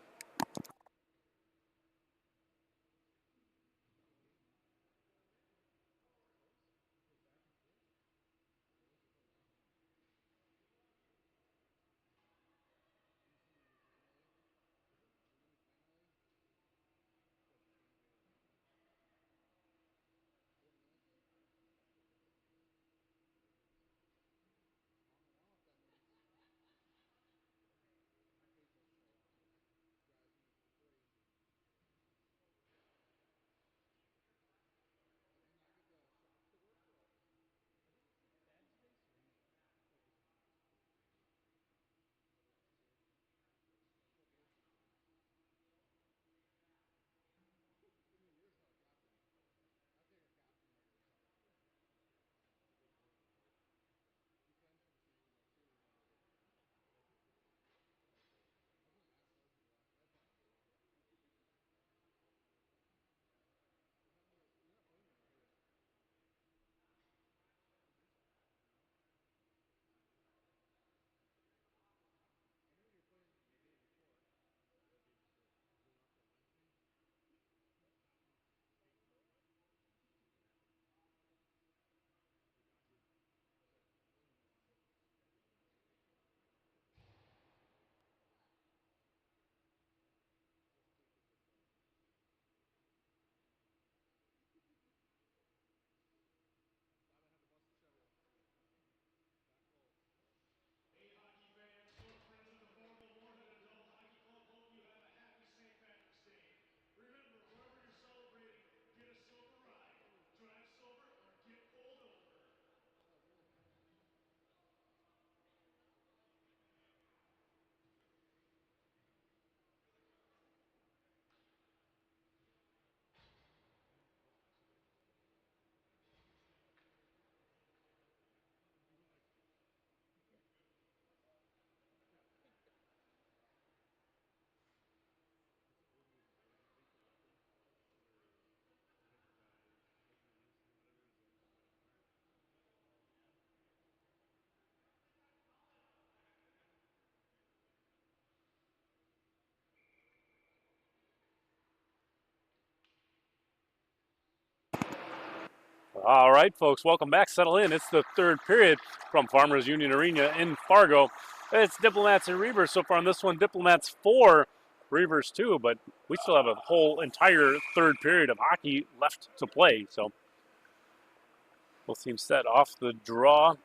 Speaker 1: Hey, hockey fans, good friends of the Fargo Moorhead Adult Hockey Club, hope you had a happy St. Patrick's Day. Remember, wherever you're celebrating, get a silver ride. Drive sober or get pulled over.
Speaker 2: All right, folks, welcome back. Settle in. It's the third period from Farmers Union Arena in Fargo. It's Diplomats and Reavers. So far on this one, Diplomats 4, Reavers 2, but we still have a whole entire third period of hockey left to play. So both teams set off the draw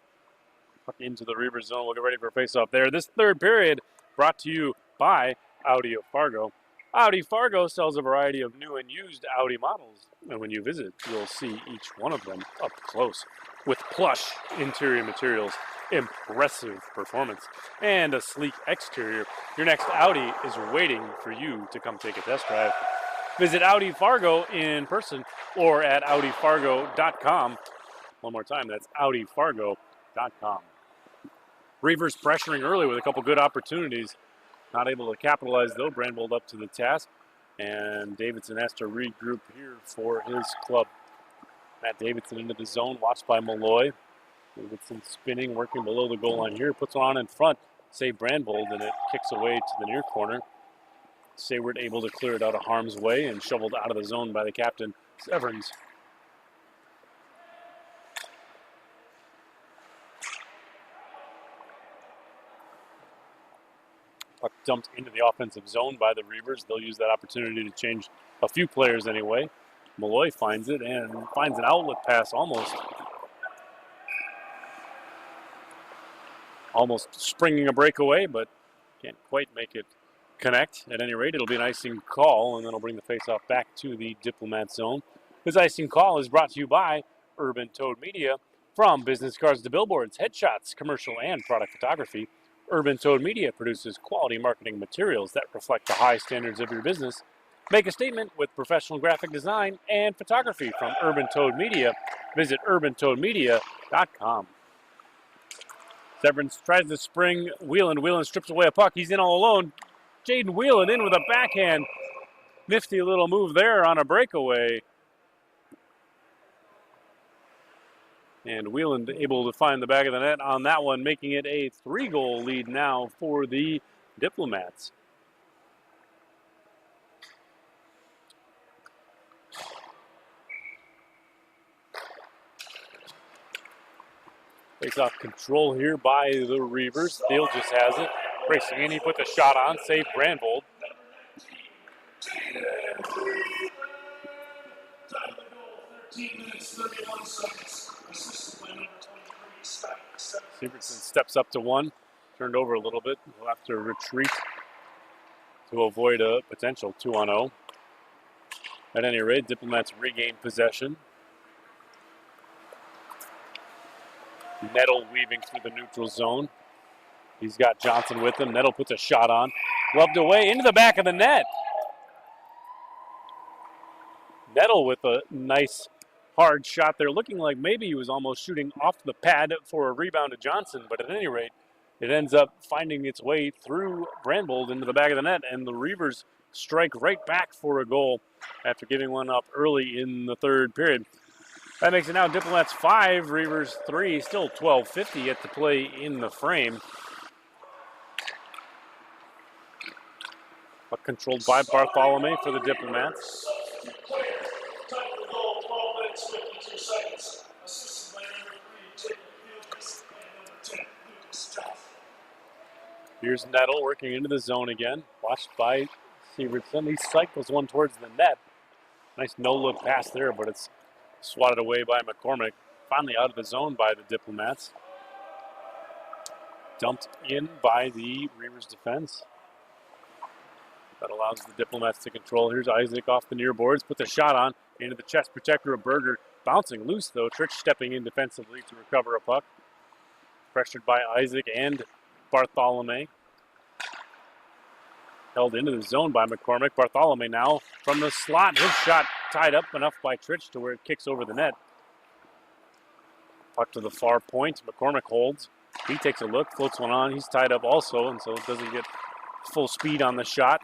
Speaker 2: into the Reavers zone. We'll get ready for a face-off there. This third period brought to you by Audi of Fargo. Audi Fargo sells a variety of new and used Audi models, and when you visit, you'll see each one of them up close. With plush interior materials, impressive performance, and a sleek exterior, your next Audi is waiting for you to come take a test drive. Visit Audi Fargo in person or at AudiFargo.com. One more time, that's AudiFargo.com. Reavers pressuring early with a couple good opportunities. Not able to capitalize, though. Brandvold up to the task. And Davidson has to regroup here for his club. Matt Davidson into the zone, watched by Malloy. Davidson spinning, working below the goal line here. Puts one on in front. Save Brandvold, and it kicks away to the near corner. Sayward able to clear it out of harm's way and shoveled out of the zone by the captain, Severns. Puck dumped into the offensive zone by the Reavers. They'll use that opportunity to change a few players anyway. Malloy finds it and finds an outlet pass almost springing a breakaway, but can't quite make it connect. At any rate, it'll be an icing call, and then it'll bring the faceoff back to the Diplomat zone. This icing call is brought to you by Urban Toad Media. From business cards to billboards, headshots, commercial, and product photography, Urban Toad Media produces quality marketing materials that reflect the high standards of your business. Make a statement with professional graphic design and photography from Urban Toad Media. Visit urbantoadmedia.com. Severance tries to spring. Whelan strips away a puck. He's in all alone. Jaden Whelan in with a backhand. Nifty little move there on a breakaway. And Whelan able to find the back of the net on that one, making it a 3-goal lead now for the Diplomats. Face off control here by the Reavers. Thiel just has it. Racing in, he put the shot on, save Brandvold. Severson steps up to one, turned over a little bit. He'll have to retreat to avoid a potential 2-on-0. At any rate, Diplomats regain possession. Nettle weaving through the neutral zone. He's got Johnson with him. Nettle puts a shot on. Rubbed away into the back of the net. Nettle with a nice hard shot there, looking like maybe he was almost shooting off the pad for a rebound to Johnson, but at any rate, it ends up finding its way through Brandvold into the back of the net, and the Reavers strike right back for a goal after giving one up early in the third period. That makes it now Diplomats 5, Reavers 3, still 12:50 yet to play in the frame. But controlled by Bartholomew for the Diplomats. Here's Nettle working into the zone again. Watched by Severson. He cycles one towards the net. Nice no-look pass there, but it's swatted away by McCormick. Finally out of the zone by the Diplomats. Dumped in by the Reavers defense. That allows the Diplomats to control. Here's Isaac off the near boards. Puts a shot on into the chest protector of Berger. Bouncing loose, though. Trich stepping in defensively to recover a puck. Pressured by Isaac and Bartholomew. Held into the zone by McCormick. Bartholomew now from the slot. His shot tied up enough by Trich to where it kicks over the net. Puck to the far point. McCormick holds. He takes a look, floats one on. He's tied up also, and so it doesn't get full speed on the shot.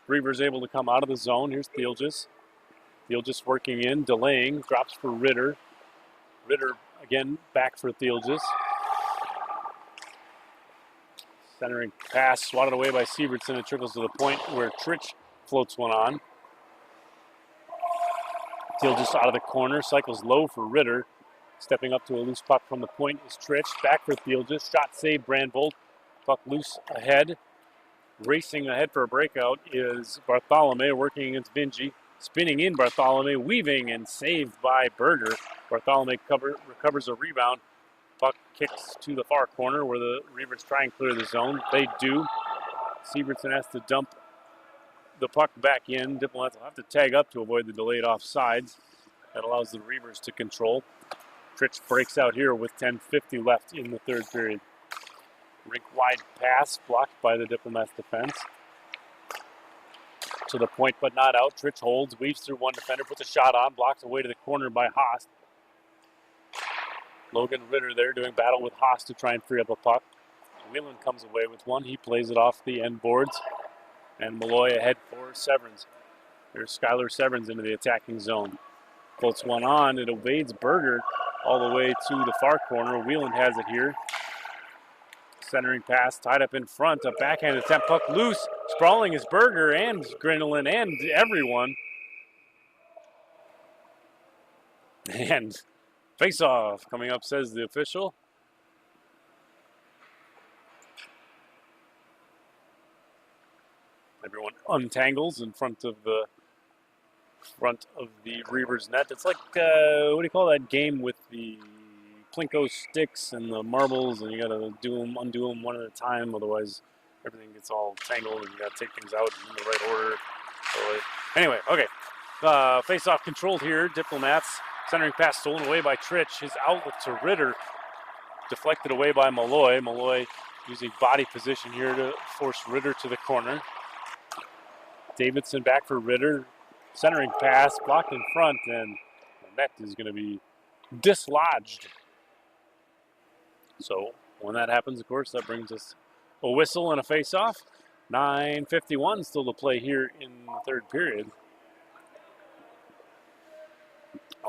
Speaker 2: Reavers able to come out of the zone. Here's Thielges. Thielges working in, delaying, drops for Ritter. Ritter again back for Thielges. Centering pass, swatted away by Sievertson. It trickles to the point where Trich floats one on. Thielges out of the corner, cycles low for Ritter. Stepping up to a loose puck from the point is Trich. Back for Thielges. Shot save Brandvold. Puck loose ahead. Racing ahead for a breakout is Bartholomew working against Vinci. Spinning in Bartholomew, weaving and saved by Berger. Bartholomew recovers a rebound. Puck kicks to the far corner where the Reavers try and clear the zone. They do. Sievertson has to dump the puck back in. Diplomats will have to tag up to avoid the delayed offsides. That allows the Reavers to control. Trich breaks out here with 10:50 left in the third period. Rink-wide pass blocked by the Diplomats defense. To the point but not out. Trich holds, weaves through one defender, puts a shot on, blocks away to the corner by Haas. Logan Ritter there doing battle with Haas to try and free up a puck. Whelan comes away with one. He plays it off the end boards. And Malloy ahead for Severance. There's Skylar Severance into the attacking zone. Floats one on. It evades Berger all the way to the far corner. Whelan has it here. Centering pass, tied up in front. A backhand attempt, puck loose. Sprawling is Berger and Grindelin and everyone. And face-off coming up, says the official. Everyone untangles in front of the Reavers net. It's like, what do you call that game with the Plinko sticks and the marbles, and you gotta undo them one at a time, otherwise everything gets all tangled and you gotta take things out in the right order. So, anyway, okay. Face-off controlled here, Diplomats. Centering pass stolen away by Trich. His outlet to Ritter. Deflected away by Malloy. Malloy using body position here to force Ritter to the corner. Davidson back for Ritter. Centering pass, blocked in front, and the net is going to be dislodged. So when that happens, of course, that brings us a whistle and a face-off. 9:51 still to play here in the third period.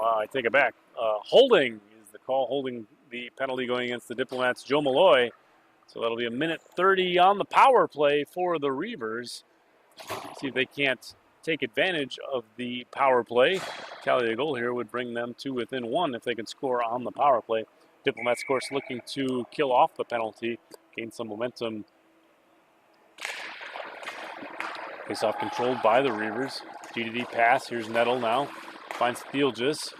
Speaker 2: I take it back. Holding is the call, holding the penalty going against the Diplomats, Joe Malloy. So that'll be a minute 30 on the power play for the Reavers. See if they can't take advantage of the power play. Tally a goal here would bring them to within one if they can score on the power play. Diplomats, of course, looking to kill off the penalty, gain some momentum. Face-off controlled by the Reavers. D-to-D pass. Here's Nettle now. Finds Thielges.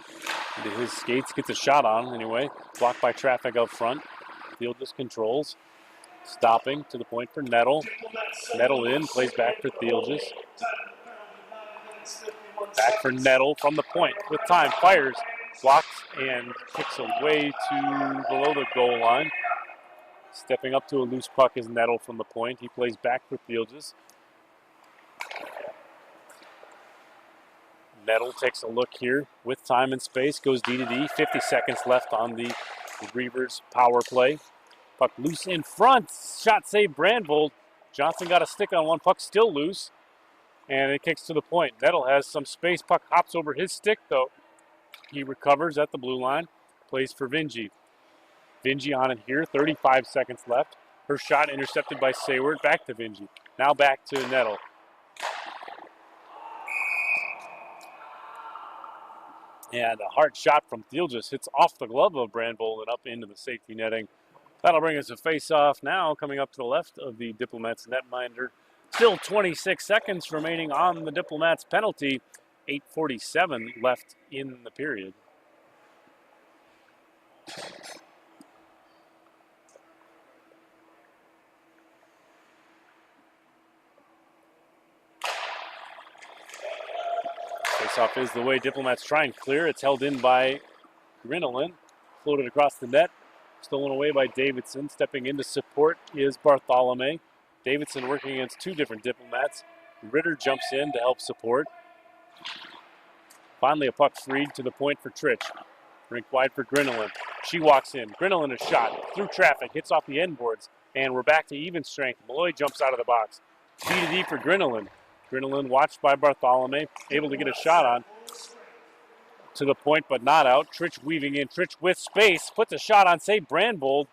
Speaker 2: Into his skates. Gets a shot on anyway. Blocked by traffic up front. Thielges controls. Stopping to the point for Nettle. Nettle in. Plays back for Thielges. Back for Nettle from the point. With time. Fires. Blocks and kicks away to below the goal line. Stepping up to a loose puck is Nettle from the point. He plays back for Thielges. Nettle takes a look here with time and space. Goes D-to-D. 50 seconds left on the Reavers power play. Puck loose in front. Shot saved Brandvold. Johnson got a stick on one. Puck still loose. And it kicks to the point. Nettle has some space. Puck hops over his stick though. He recovers at the blue line. Plays for Vingy. Vingy on it here. 35 seconds left. Her shot intercepted by Sayward. Back to Vingy. Now back to Nettle. And a hard shot from Thielges hits off the glove of Brandvold and up into the safety netting. That'll bring us a face-off now coming up to the left of the Diplomats netminder. Still 26 seconds remaining on the Diplomats penalty. 8:47 left in the period. Face-off is the way Diplomats try and clear. It's held in by Grinelin. Floated across the net. Stolen away by Davidson. Stepping in to support is Bartholomew. Davidson working against two different Diplomats. Ritter jumps in to help support. Finally a puck freed to the point for Trich. Rink wide for Grinelin. She walks in. Grinelin is shot through traffic. Hits off the end boards. And we're back to even strength. Malloy jumps out of the box. D-to-D for Grinelin. Grinelin watched by Bartholomew. Able to get a shot on. To the point but not out. Trich weaving in. Trich with space. Puts a shot on. Save Brandvold.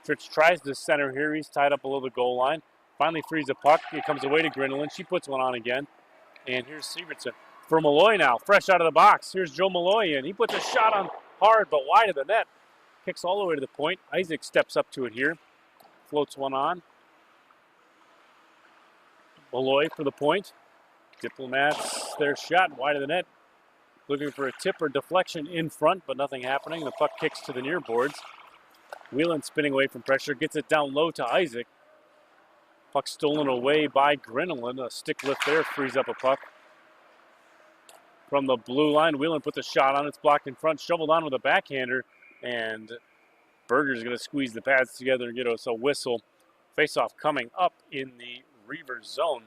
Speaker 2: Trich tries to center here. He's tied up below the goal line. Finally frees a puck. It comes away to Grinelin. She puts one on again. And here's Sievertson for Malloy now. Fresh out of the box. Here's Joe Malloy in. He puts a shot on hard but wide of the net. Kicks all the way to the point. Isaac steps up to it here. Floats one on. Malloy for the point. Diplomats, their shot wide of the net. Looking for a tip or deflection in front, but nothing happening. The puck kicks to the near boards. Whelan spinning away from pressure. Gets it down low to Isaac. Puck stolen away by Grinelin. A stick lift there frees up a puck. From the blue line, Whelan puts a shot on. It's blocked in front. Shoveled on with a backhander. And Berger's going to squeeze the pads together and get us a whistle. Face-off coming up in the Reavers zone.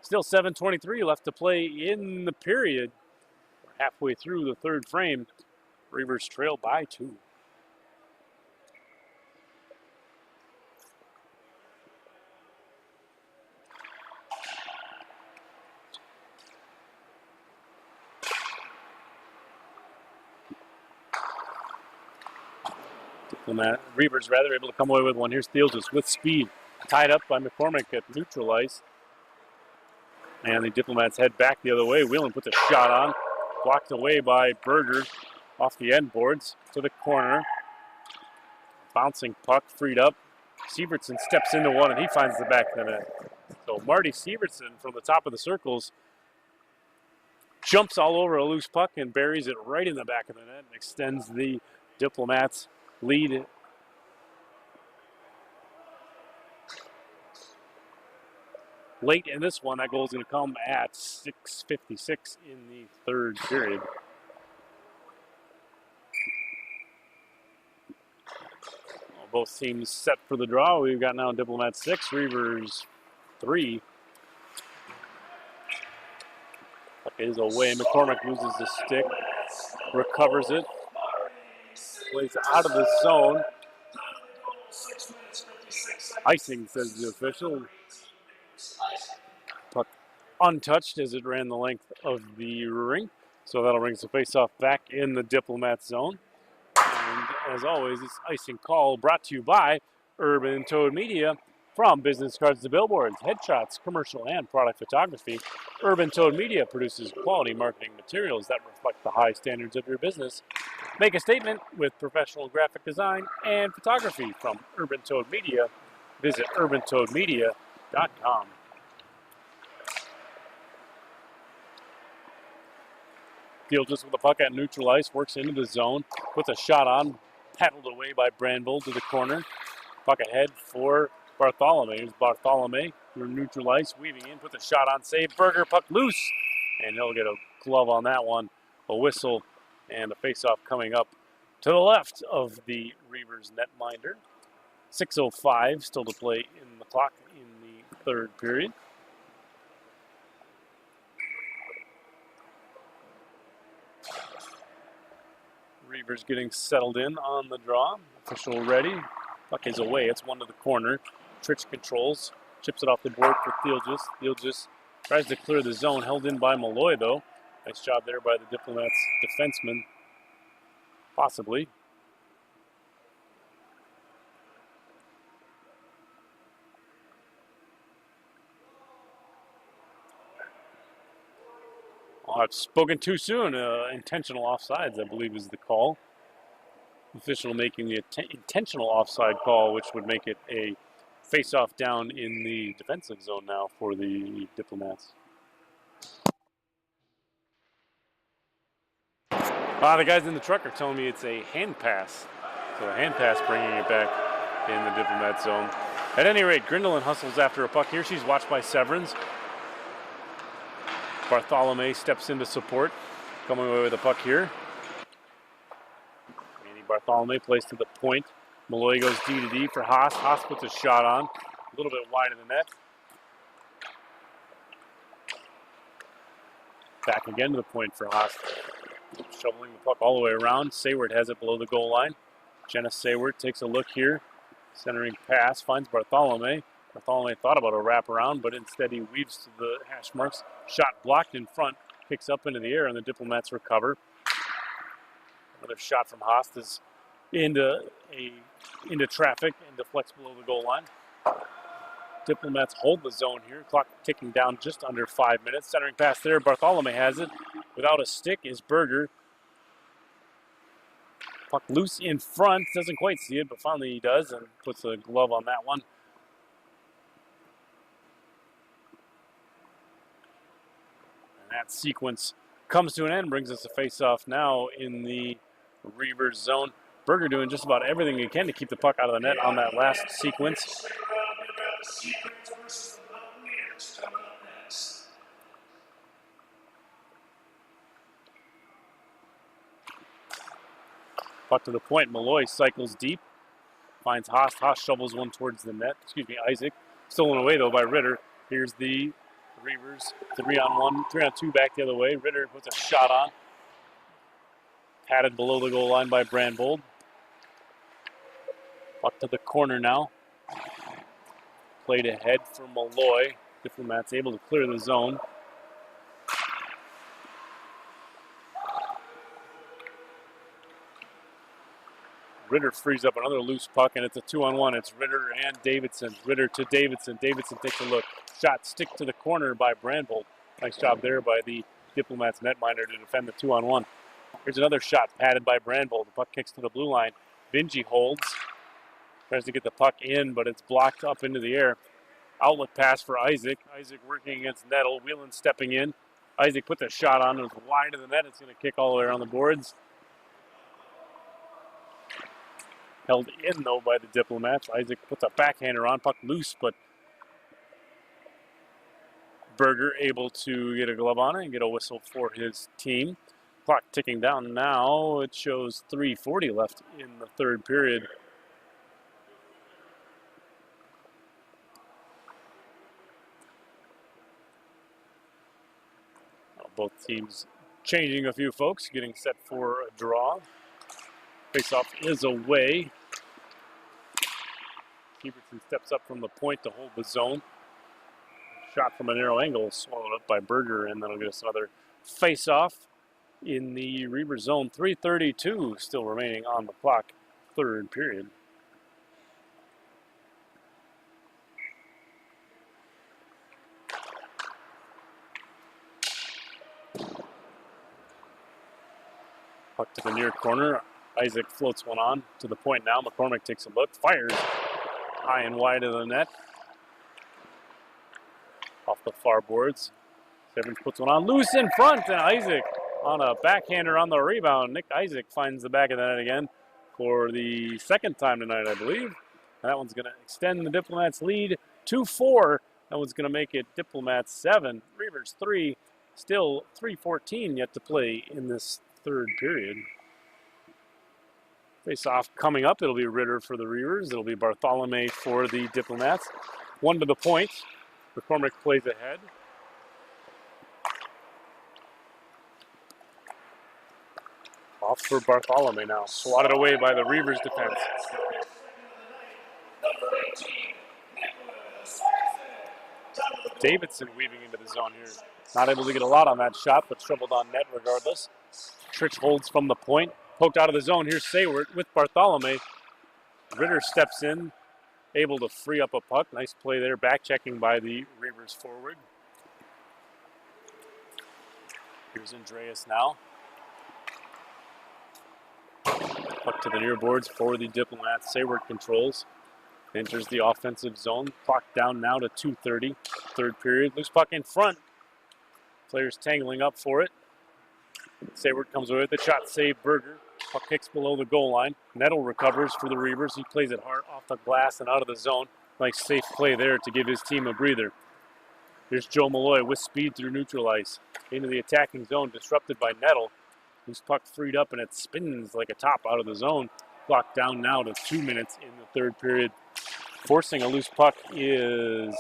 Speaker 2: Still 7:23 left to play in the period. We're halfway through the third frame. Reavers trail by 2. Reavers rather able to come away with one. Here's Thielges with speed. Tied up by McCormick at neutral ice. And the Diplomats head back the other way. Whelan puts a shot on. Blocked away by Berger off the end boards to the corner. Bouncing puck freed up. Sievertson steps into one and he finds the back of the net. So Marty Sievertson from the top of the circles jumps all over a loose puck and buries it right in the back of the net and extends the Diplomats lead. Late in this one, that goal is going to come at 6:56 in the third period. Both teams set for the draw. We've got now Diplomats 6, Reavers 3. Puck is away. McCormick loses the stick, recovers it, plays out of the zone. Icing, says the official. Puck untouched as it ran the length of the ring. So that'll bring the face-off back in the Diplomat zone. And as always, this icing call brought to you by Urban Toad Media. From business cards to billboards, headshots, commercial, and product photography, Urban Toad Media produces quality marketing materials that reflect the high standards of your business. Make a statement with professional graphic design and photography from Urban Toad Media. Visit urbantoadmedia.com. Field just with the puck at neutral ice, works into the zone, puts a shot on, paddled away by Brandvold to the corner. Puck ahead for Bartholomew. Here's Bartholomew through neutral ice, weaving in, puts a shot on, save. Berger, puck loose, and he'll get a glove on that one. A whistle and a face-off coming up to the left of the Reavers netminder. 6:05 still to play in the clock in the third period. Reavers getting settled in on the draw. Official ready. Puck is away. It's one to the corner. Trich controls. Chips it off the board for Thielgis. Thielgis tries to clear the zone. Held in by Malloy, though. Nice job there by the Diplomats defenseman. Possibly. I've spoken too soon. Intentional offsides, I believe, is the call. Official making the intentional offside call, which would make it a face-off down in the defensive zone now for the Diplomats. The guys in the truck are telling me it's a hand pass. So a hand pass bringing it back in the Diplomat zone. At any rate, Grindelin hustles after a puck here. She's watched by Severance. Bartholomew steps into support, coming away with a puck here. Andy Bartholomew plays to the point. Malloy goes D to D for Haas. Haas puts a shot on, a little bit wide of the net. Back again to the point for Haas. Shoveling the puck all the way around. Sayward has it below the goal line. Jenna Sayward takes a look here. Centering pass, finds Bartholomew. Bartholomew thought about a wraparound, but instead he weaves to the hash marks. Shot blocked in front, kicks up into the air, and the Diplomats recover. Another shot from Haas is into traffic and deflects below the goal line. Diplomats hold the zone here. Clock ticking down just under 5 minutes. Centering pass there. Bartholomew has it. Without a stick is Berger. Puck loose in front. Doesn't quite see it, but finally he does and puts a glove on that one. And that sequence comes to an end. Brings us a face-off now in the Reavers zone. Berger doing just about everything he can to keep the puck out of the net on that last sequence. Puck to the point. Malloy cycles deep. Finds Haas. Haas shovels one towards the net. Isaac. Stolen away, though, by Ritter. Here's the Reavers. 3-on-1. 3-on-2 back the other way. Ritter puts a shot on. Patted below the goal line by Brandvold. Puck to the corner now. Played ahead for Malloy. Diplomats able to clear the zone. Ritter frees up another loose puck, and it's a 2-on-1. It's Ritter and Davidson. Ritter to Davidson. Davidson takes a look. Shot stick to the corner by Brandvold. Nice job there by the Diplomats netminder to defend the 2-on-1. Here's another shot padded by Brandvold. The puck kicks to the blue line. Vinci holds. Tries to get the puck in, but it's blocked up into the air. Outlet pass for Isaac. Isaac working against Nettle. Whelan stepping in. Isaac puts a shot on. It was wide of the net. It's going to kick all the way around the boards. Held in, though, by the Diplomats. Isaac puts a backhander on. Puck loose, but Berger able to get a glove on it and get a whistle for his team. Clock ticking down now. It shows 3:40 left in the third period. Both teams changing a few folks, getting set for a draw. Faceoff is away. Kiebertson steps up from the point to hold the zone. Shot from a narrow angle, swallowed up by Berger, and that'll get us another face-off in the Reavers zone. 3:32 still remaining on the clock, third period. Puck to the near corner. Isaac floats one on to the point now. McCormick takes a look, fires high and wide of the net. Off the far boards. Sevens puts one on loose in front, and Isaac on a backhander on the rebound. Nick Isaac finds the back of the net again for the second time tonight, I believe. And that one's going to extend the Diplomats' lead to 4. That one's going to make it Diplomats 7, Reavers 3. Still 3:14 yet to play in this third period. Face-off coming up. It'll be Ritter for the Reavers. It'll be Bartholomew for the Diplomats. One to the point. McCormick plays ahead. Off for Bartholomew now. Swatted away by the Reavers defense. Davidson weaving into the zone here. Not able to get a lot on that shot, but troubled on net regardless. Trich holds from the point. Poked out of the zone. Here's Sayward with Bartholomew. Ritter steps in, able to free up a puck. Nice play there. Back checking by the Reavers forward. Here's Andreas now. Puck to the near boards for the Diplomats. Sayward controls. Enters the offensive zone. Clock down now to 2:30. Third period. Loose puck in front. Players tangling up for it. Sayward comes away with the shot. Save Berger. Puck kicks below the goal line. Nettle recovers for the Reavers. He plays it hard off the glass and out of the zone. Nice safe play there to give his team a breather. Here's Joe Malloy with speed through neutral ice. Into the attacking zone, disrupted by Nettle. Whose puck freed up and it spins like a top out of the zone. Clock down now to 2 minutes in the third period. Forcing a loose puck is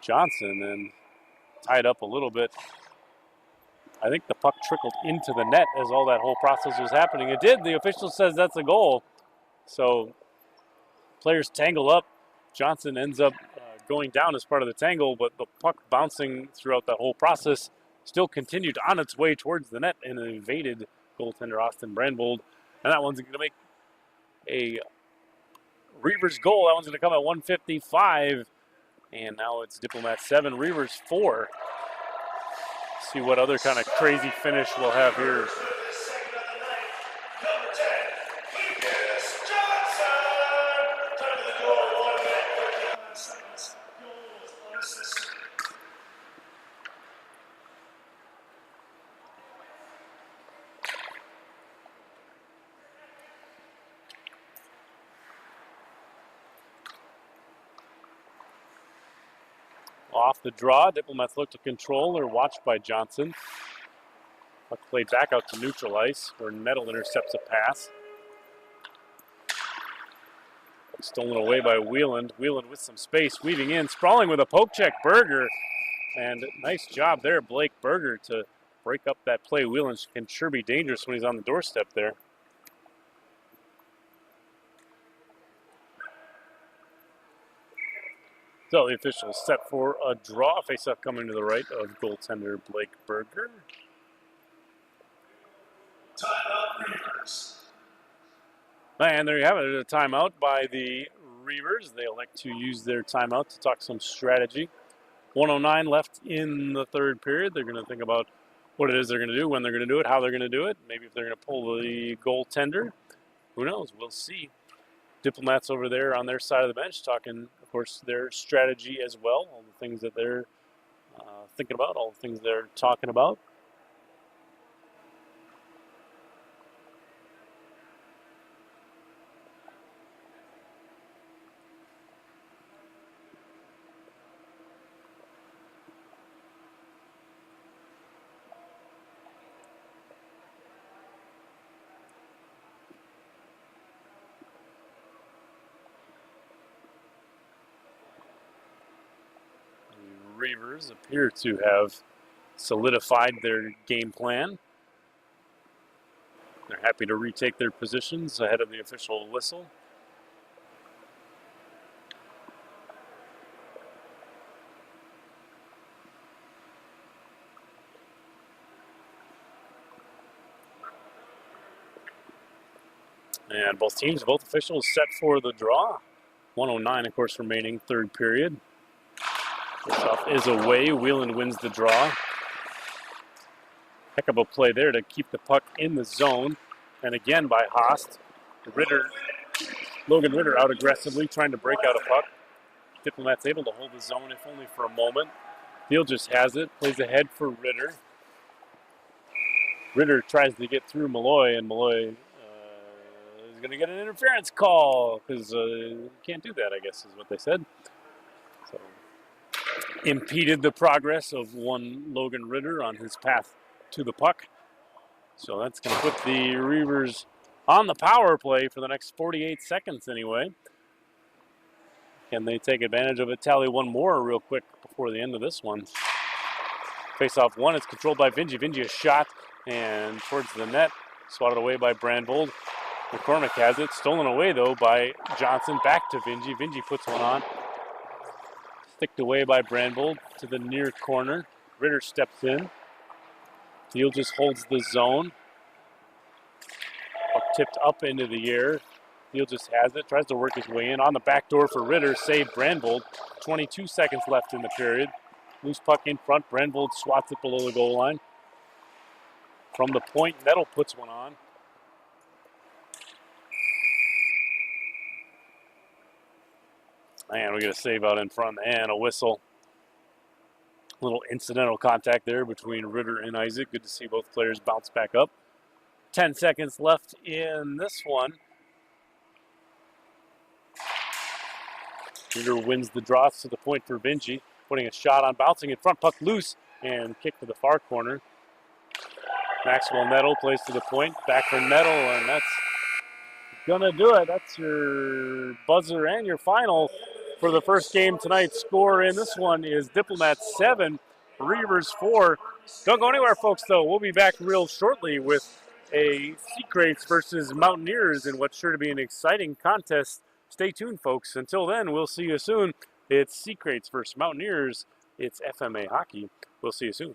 Speaker 2: Johnson, and tied up a little bit. I think the puck trickled into the net as all that whole process was happening. It did. The official says that's a goal. So players tangle up. Johnson ends up going down as part of the tangle, but the puck bouncing throughout that whole process still continued on its way towards the net and evaded goaltender Austin Brandvold. And that one's going to make a Reavers goal. That one's going to come at 1:55. And now it's Diplomats 7, Reavers 4. See what other kind of crazy finish we'll have here. Off the draw, Diplomats look to control. They're watched by Johnson. Puck played back out to neutral ice, where Nettle intercepts a pass. Puck stolen away by Wieland. Wieland with some space, weaving in, sprawling with a poke check. Berger, and nice job there, Blake Berger, to break up that play. Wieland can sure be dangerous when he's on the doorstep there. So the officials set for a draw. Face-off coming to the right of goaltender Blake Berger.
Speaker 1: Timeout, Reavers.
Speaker 2: And there you have it. A timeout by the Reavers. They elect to use their timeout to talk some strategy. 1:09 left in the third period. They're going to think about what it is they're going to do, when they're going to do it, how they're going to do it. Maybe if they're going to pull the goaltender. Who knows? We'll see. Diplomats over there on their side of the bench talking, of course, their strategy as well, all the things that they're thinking about, all the things they're talking about. Reavers appear to have solidified their game plan. They're happy to retake their positions ahead of the official whistle. And both officials set for the draw. 1:09, of course, remaining, third period. Face-off is away. Wheelan wins the draw. Heck of a play there to keep the puck in the zone. And again by Haast. Logan Ritter out aggressively, trying to break out a puck. Diplomats able to hold the zone, if only for a moment. Thiel just has it, plays ahead for Ritter. Ritter tries to get through Malloy, and Malloy is going to get an interference call because can't do that, I guess, is what they said. So impeded the progress of one Logan Ritter on his path to the puck. So that's going to put the Reavers on the power play for the next 48 seconds anyway. Can they take advantage of it? Tally one more real quick before the end of this one. Face-off one, it's controlled by Vingy. Vingy a shot and towards the net, swatted away by Brandvold. McCormick has it, stolen away though by Johnson, back to Vingy. Vingy puts one on. Sticked away by Brandvold to the near corner. Ritter steps in. Thiel just holds the zone. Tipped up into the air. Thiel just has it, tries to work his way in. On the back door for Ritter, save Brandvold. 22 seconds left in the period. Loose puck in front. Brandvold swats it below the goal line. From the point, Nettle puts one on. And we get a save out in front and a whistle. A little incidental contact there between Ritter and Isaac. Good to see both players bounce back up. 10 seconds left in this one. Ritter wins the draw to the point for Vingy. Putting a shot on, bouncing in front, puck loose, and kick to the far corner. Maxwell Nettle plays to the point, back for Nettle, and that's gonna do it. That's your buzzer and your final for the first game tonight. Score in this one is Diplomats 7, Reavers 4. Don't go anywhere, folks, though. We'll be back real shortly with a Secrates versus Mountaineers in what's sure to be an exciting contest. Stay tuned, folks. Until then, we'll see you soon. It's Secrates versus Mountaineers. It's FMA hockey. We'll see you soon.